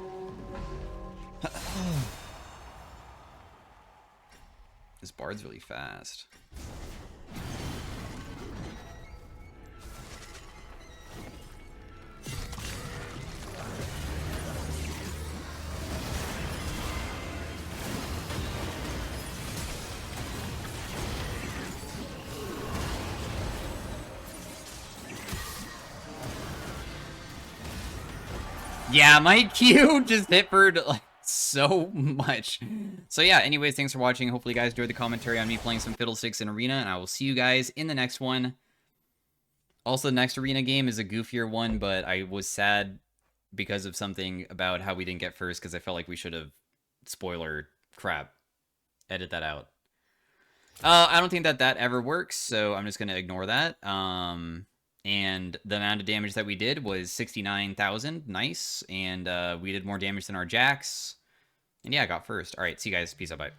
This bard's really fast. Yeah, my Q just hit for like so much. So yeah, anyways, thanks for watching. Hopefully you guys enjoyed the commentary on me playing some Fiddlesticks in Arena, and I will see you guys in the next one. Also, the next Arena game is a goofier one, but I was sad because of something about how we didn't get first, because I felt like we should have... Spoiler crap. Edit that out. I don't think that ever works, so I'm just going to ignore that. And the amount of damage that we did was 69,000. Nice. And we did more damage than our jacks. And yeah, I got first. All right, see you guys. Peace out. Bye.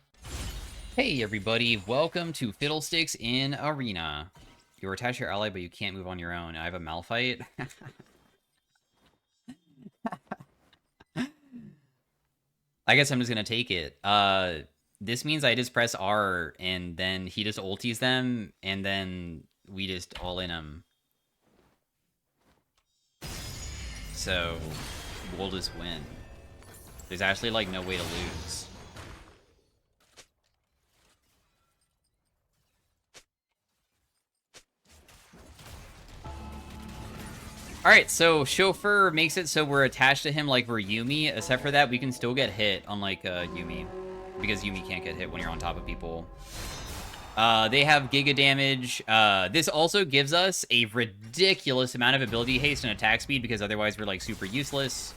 Hey, everybody. Welcome to Fiddlesticks in Arena. You're attached to your ally, but you can't move on your own. I have a Malphite. I guess I'm just going to take it. This means I just press R, and then he just ulties them, and then we just all in him. So, we'll just win. There's actually, like, no way to lose. Alright, so Chauffeur makes it so we're attached to him like we're Yuumi. Except for that, we can still get hit, unlike Yuumi. Because Yuumi can't get hit when you're on top of people. They have Giga damage. This also gives us a ridiculous amount of ability haste and attack speed, because otherwise we're, like, super useless.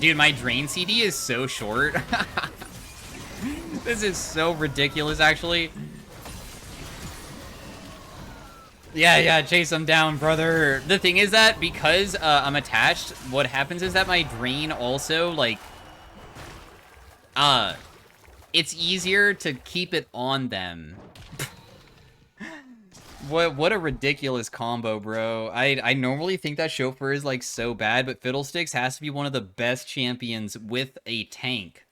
Dude, my drain CD is so short. This is so ridiculous, actually. Yeah, chase them down, brother. The thing is that because I'm attached, what happens is that my drain also, like... it's easier to keep it on them. What a ridiculous combo, bro. I normally think that Chauffeur is, like, so bad, but Fiddlesticks has to be one of the best champions with a tank.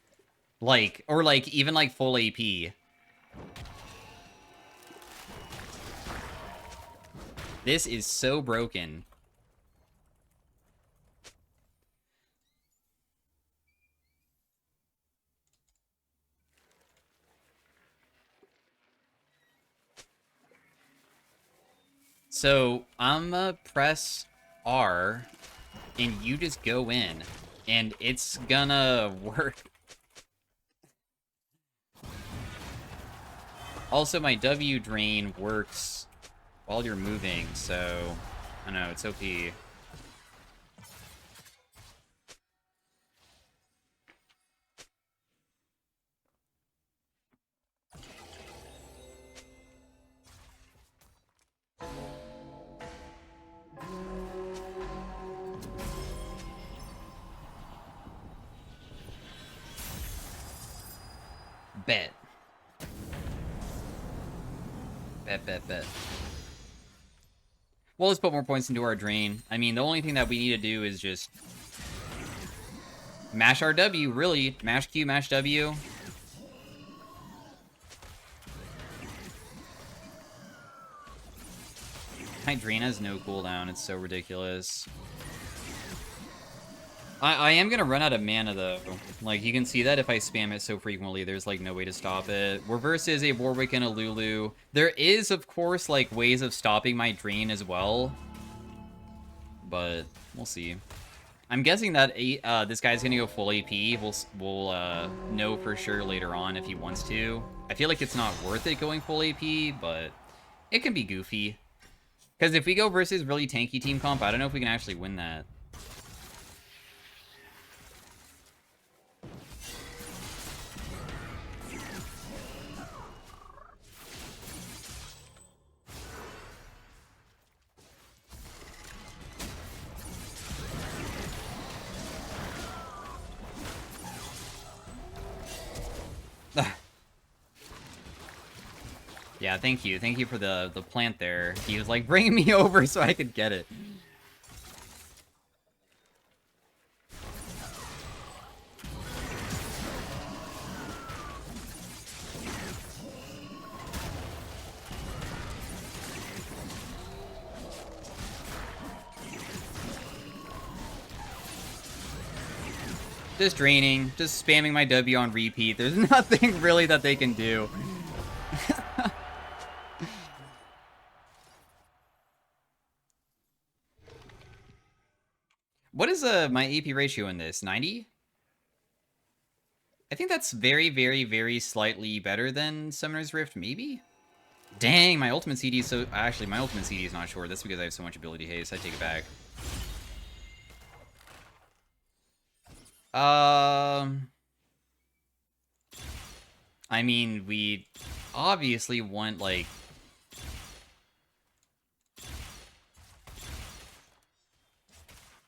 Like, or, like, even, like, full AP. This is so broken. So, I'm press R, and you just go in, and it's gonna work. Also, my W drain works while you're moving, so I don't know, it's OP. Bet. Bet. Well, let's put more points into our drain. I mean, the only thing that we need to do is just mash our W, really. Mash Q, mash W. My drain has no cooldown. It's so ridiculous. I am going to run out of mana, though. Like, you can see that if I spam it so frequently, there's, like, no way to stop it. We're versus a Warwick and a Lulu. There is, of course, like, ways of stopping my drain as well. But We'll see. I'm guessing that this guy's gonna go full AP. We'll know for sure later on if he wants to. I feel like it's not worth it going full AP, but it can be goofy. Because if we go versus really tanky team comp, I don't know if we can actually win that. Yeah, thank you. Thank you for the plant there. He was like bringing me over so I could get it. Just draining, just spamming my W on repeat. There's nothing really that they can do. What is my AP ratio in this? 90? I think that's very, very, very slightly better than Summoner's Rift, maybe? Dang, my ultimate CD is so... Actually, my ultimate CD is not short. That's because I have so much ability haste. I take it back. I mean, we obviously want, like...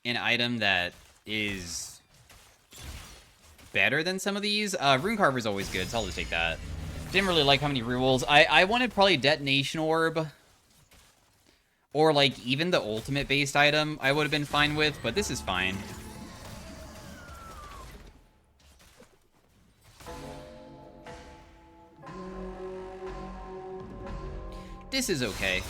an item that is better than some of these. Rune Carver's always good, so I'll just take that. Didn't really like how many rerolls. I wanted probably Detonation Orb. Or, like, even the ultimate-based item I would have been fine with, but this is fine. This is okay.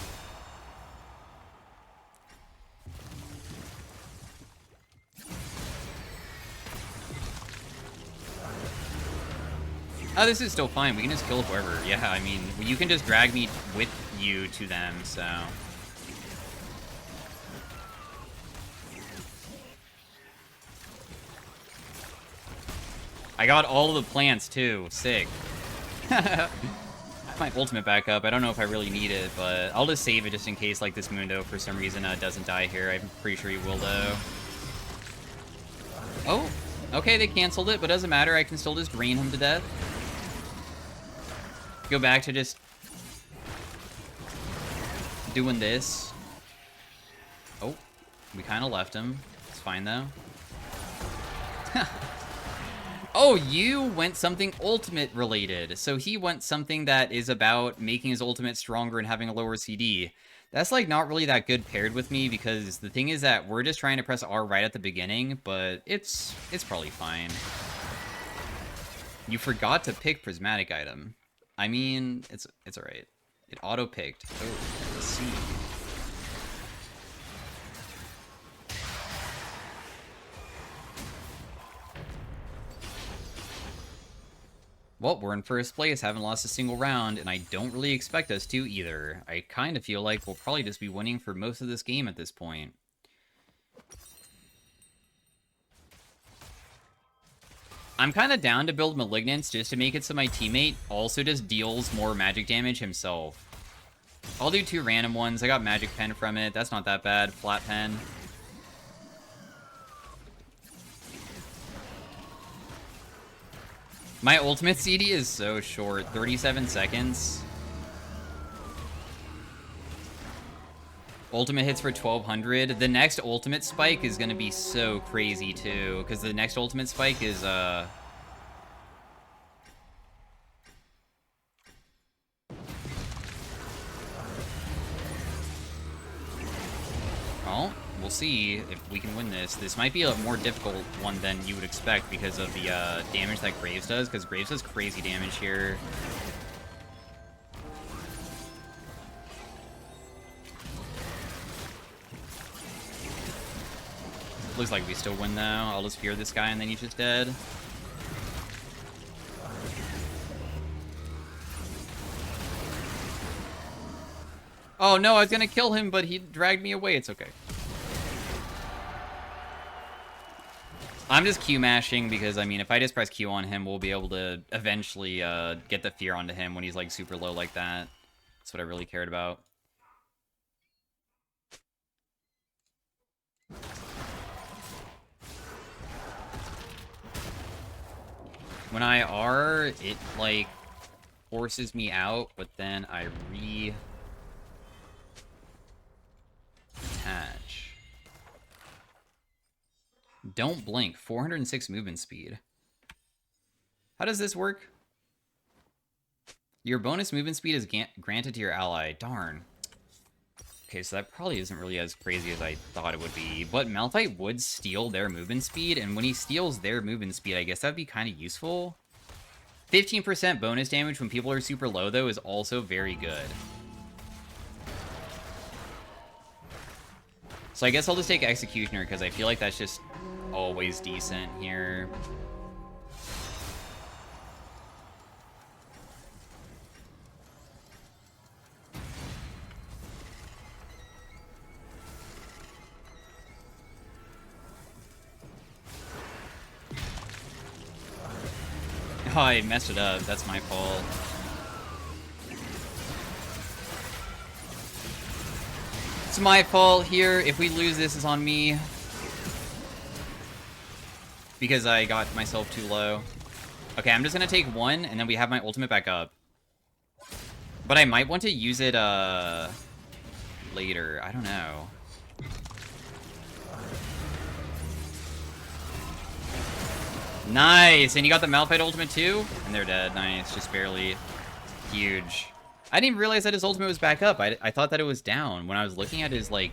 Oh, this is still fine. We can just kill whoever. Yeah, I mean, you can just drag me with you to them, so... I got all of the plants, too. Sick. My ultimate back up. I don't know if I really need it, but I'll just save it just in case, like, this Mundo, for some reason, doesn't die here. I'm pretty sure he will, though. Oh, okay, they canceled it, but doesn't matter. I can still just drain him to death. Go back to just doing this. Oh, we kind of left him. It's fine, though. Oh, you went something ultimate related. So he went something that is about making his ultimate stronger and having a lower CD. That's, like, not really that good paired with me, because the thing is that we're just trying to press R right at the beginning, but it's probably fine. You forgot to pick prismatic item. I mean, it's alright. It auto-picked. Oh, let's see. Well, we're in first place, haven't lost a single round, and I don't really expect us to either. I kind of feel like we'll probably just be winning for most of this game at this point. I'm kind of down to build Malignance just to make it so my teammate also just deals more magic damage himself. I'll do 2 random ones. I got Magic Pen from it. That's not that bad. Flat Pen. My ultimate CD is so short. 37 seconds. Ultimate hits for 1200. The next ultimate spike is going to be so crazy, too. Because the next ultimate spike is, Oh, we'll see if we can win this. This might be a more difficult one than you would expect because of the damage that Graves does. Because Graves does crazy damage here. Looks like we still win, though. I'll just fear this guy, and then he's just dead. Oh, no, I was gonna kill him, but he dragged me away. It's okay. I'm just Q mashing because, I mean, if I just press Q on him, we'll be able to eventually get the fear onto him when he's, like, super low like that. That's what I really cared about. When I R, it, like, forces me out, but then I attach. Don't blink. 406 movement speed. How does this work? Your bonus movement speed is granted to your ally. Darn. Okay, so that probably isn't really as crazy as I thought it would be. But Malphite would steal their movement speed, and when he steals their movement speed, I guess that'd be kind of useful. 15% bonus damage when people are super low, though, is also very good. So I guess I'll just take Executioner, because I feel like that's just always decent here. Oh, I messed it up. That's my fault. It's my fault here. If we lose this, it's on me. Because I got myself too low. Okay, I'm just gonna take one, and then we have my ultimate back up. But I might want to use it, later. I don't know. Nice! And you got the Malphite ultimate too? And they're dead. Nice. Just barely. Huge. I didn't even realize that his ultimate was back up. I thought that it was down. When I was looking at his, like,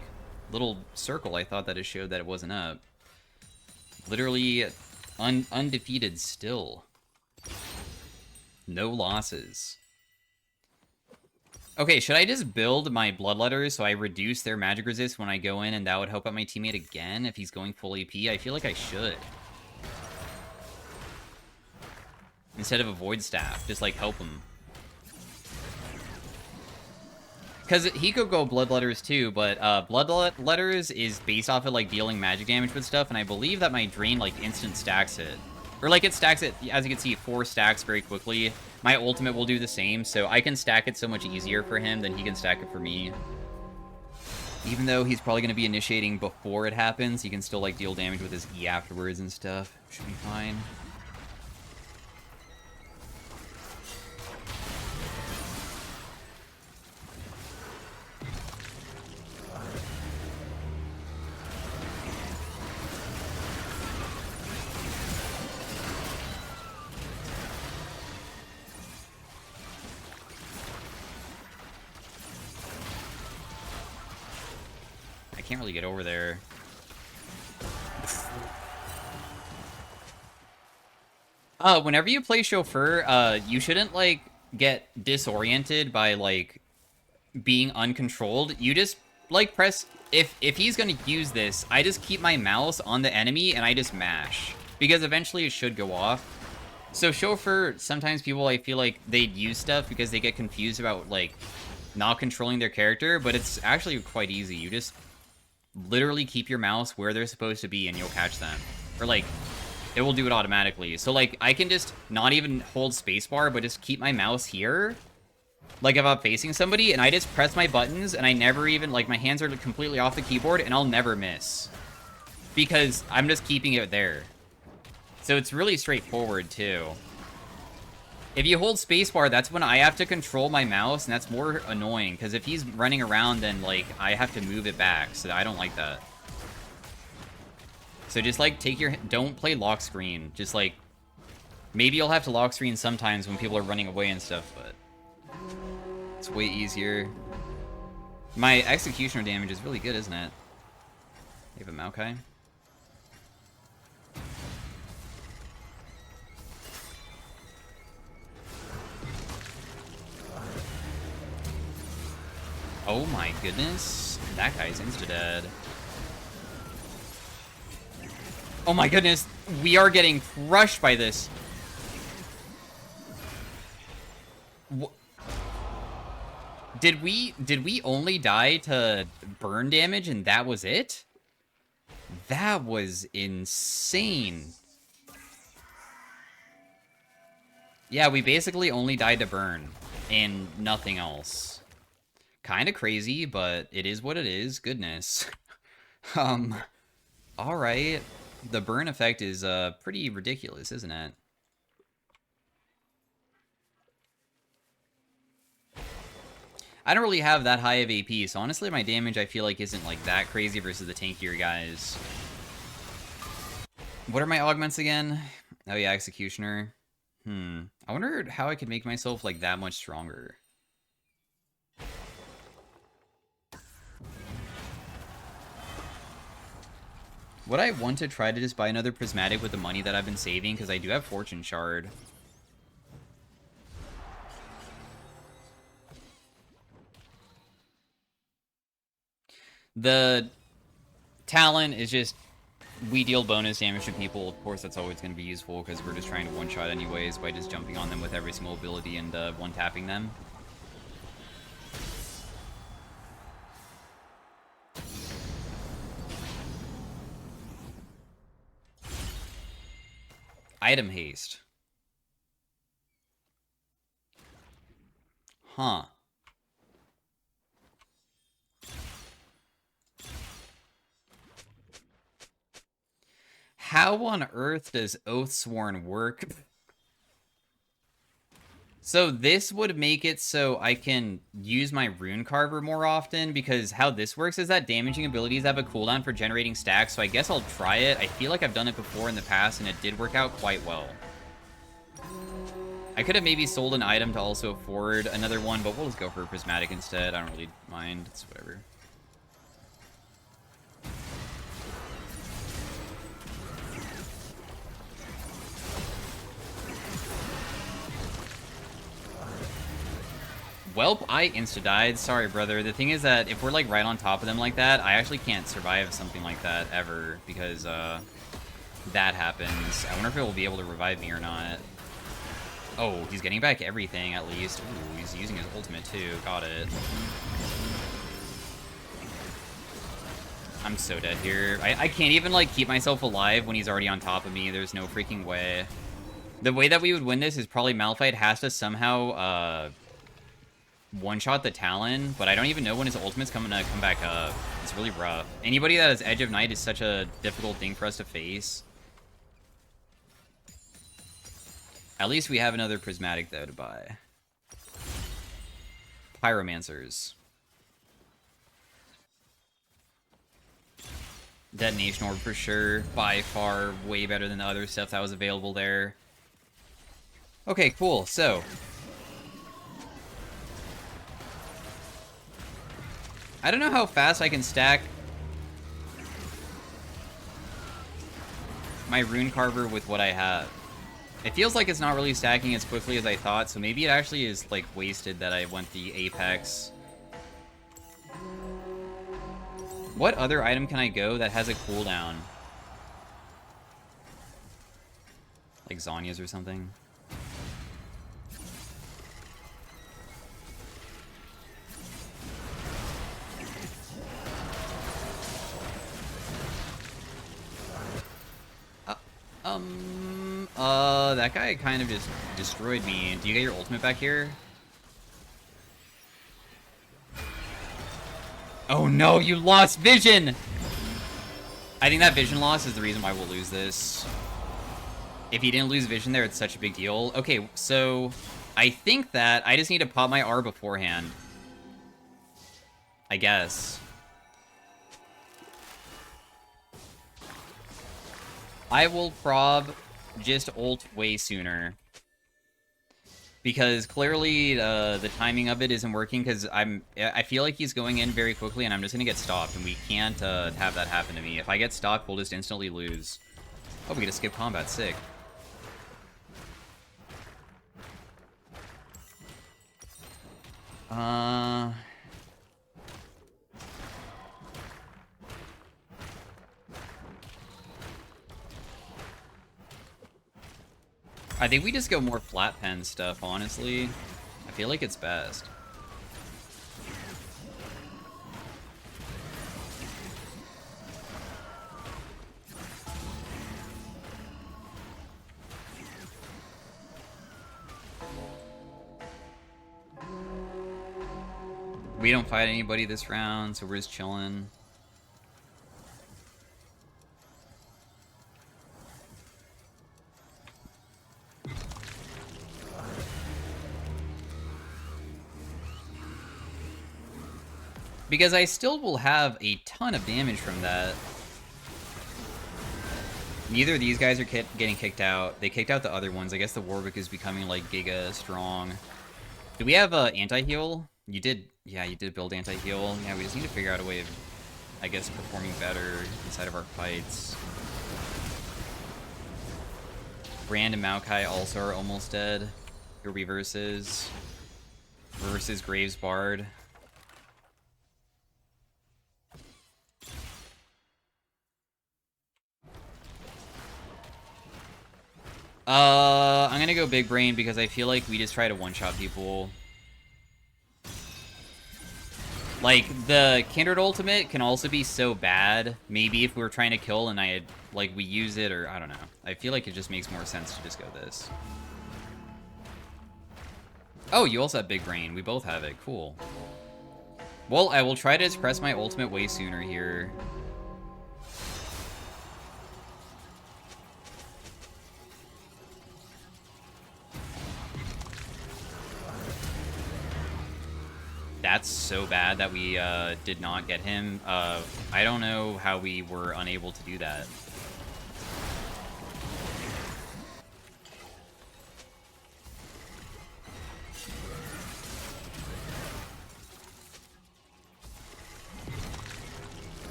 little circle, I thought that it showed that it wasn't up. Literally undefeated still. No losses. Okay, should I just build my Bloodletters so I reduce their magic resist when I go in, and that would help out my teammate again if he's going full AP? I feel like I should. Instead of a Void Staff, just, like, help him. Because he could go Bloodletters too, but Bloodletters is based off of, like, dealing magic damage with stuff, and I believe that my Drain, like, instant stacks it. Or, like, it stacks it, as you can see, 4 stacks very quickly. My ultimate will do the same, so I can stack it so much easier for him than he can stack it for me. Even though he's probably going to be initiating before it happens, he can still, like, deal damage with his E afterwards and stuff. Should be fine. Can't really get over there. Whenever you play Chauffeur, you shouldn't, like, get disoriented by, like, being uncontrolled. You just, like, press... If he's gonna use this, I just keep my mouse on the enemy and I just mash. Because eventually it should go off. So Chauffeur, sometimes people, I feel like, they'd use stuff because they get confused about, like, not controlling their character, but it's actually quite easy. You just literally keep your mouse where they're supposed to be and you'll catch them. Or, like, it will do it automatically. So, like, I can just not even hold spacebar, but just keep my mouse here. Like, if I'm facing somebody, and I just press my buttons, and I never even, like, my hands are completely off the keyboard, and I'll never miss. Because I'm just keeping it there. So it's really straightforward, too. If you hold spacebar, that's when I have to control my mouse, and that's more annoying, because if he's running around, then, like, I have to move it back, so I don't like that. So just, like, don't play lock screen. Just, like, maybe you'll have to lock screen sometimes when people are running away and stuff, but it's way easier. My executioner damage is really good, isn't it? You have a Maokai? Oh my goodness. That guy's insta-dead. Oh my goodness. We are getting crushed by this. Did we only die to burn damage and that was it? That was insane. Yeah, we basically only died to burn and nothing else. Kind of crazy, but it is what it is. Goodness. um, all right. The burn effect is pretty ridiculous, isn't it? I don't really have that high of AP, so honestly my damage I feel like isn't like that crazy versus the tankier guys. What are my augments again? Oh yeah, Executioner. I wonder how I could make myself like that much stronger. Would I want to try to just buy another prismatic with the money that I've been saving? Because I do have Fortune Shard. The talent is just, we deal bonus damage to people. Of course, that's always going to be useful because we're just trying to one-shot anyways by just jumping on them with every single ability and one-tapping them. Item haste. Huh. How on earth does Oathsworn work? So this would make it so I can use my Rune Carver more often, because how this works is that damaging abilities have a cooldown for generating stacks, so I guess I'll try it. I feel like I've done it before in the past, and it did work out quite well. I could have maybe sold an item to also afford another one, but we'll just go for a Prismatic instead. I don't really mind. It's whatever. Welp, I insta-died. Sorry, brother. The thing is that if we're, like, right on top of them like that, I actually can't survive something like that ever, because, that happens. I wonder if it will be able to revive me or not. Oh, he's getting back everything, at least. Ooh, he's using his ultimate, too. Got it. I'm so dead here. I can't even, like, keep myself alive when he's already on top of me. There's no freaking way. The way that we would win this is probably Malphite has to somehow, one-shot the Talon, but I don't even know when his ultimate's coming to come back up. It's really rough. Anybody that has Edge of Night is such a difficult thing for us to face. At least we have another Prismatic, though, to buy. Pyromancers. Detonation Orb for sure. By far way better than the other stuff that was available there. Okay, cool. So, I don't know how fast I can stack my Rune Carver with what I have. It feels like it's not really stacking as quickly as I thought, so maybe it actually is, like, wasted that I went the Apex. What other item can I go that has a cooldown? Like Zonya's or something? That guy kind of just destroyed me. Do you get your ultimate back here? Oh no, you lost vision! I think that vision loss is the reason why we'll lose this. If he didn't lose vision there, it's such a big deal. Okay, so I think that I just need to pop my R beforehand. I guess. I will prob just ult way sooner. Because clearly the timing of it isn't working, because I feel like he's going in very quickly and I'm just going to get stopped, and we can't have that happen to me. If I get stopped, we'll just instantly lose. Oh, we get to skip combat. Sick. I think we just go more flat pen stuff, honestly. I feel like it's best. We don't fight anybody this round, so we're just chilling. Because I still will have a ton of damage from that. Neither of these guys are getting kicked out. They kicked out the other ones. I guess the Warwick is becoming, like, giga strong. Do we have anti-heal? You did, yeah, you did build anti-heal. Yeah, we just need to figure out a way of, I guess, performing better inside of our fights. Brand and Maokai also are almost dead. Here we versus Graves Bard. I'm gonna go Big Brain because I feel like we just try to one-shot people. Like, the Kindred ultimate can also be so bad. Maybe if we were trying to kill and we use it, or I don't know. I feel like it just makes more sense to just go this. Oh, you also have Big Brain. We both have it. Cool. Well, I will try to express my ultimate way sooner here. That's so bad that we did not get him. I don't know how we were unable to do that.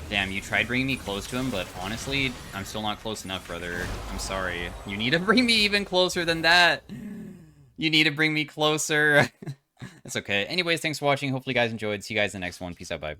Damn, you tried bringing me close to him, but honestly, I'm still not close enough, brother. I'm sorry. You need to bring me even closer than that. You need to bring me closer. It's okay. Anyways, thanks for watching. Hopefully you guys enjoyed. See you guys in the next one. Peace out, bye.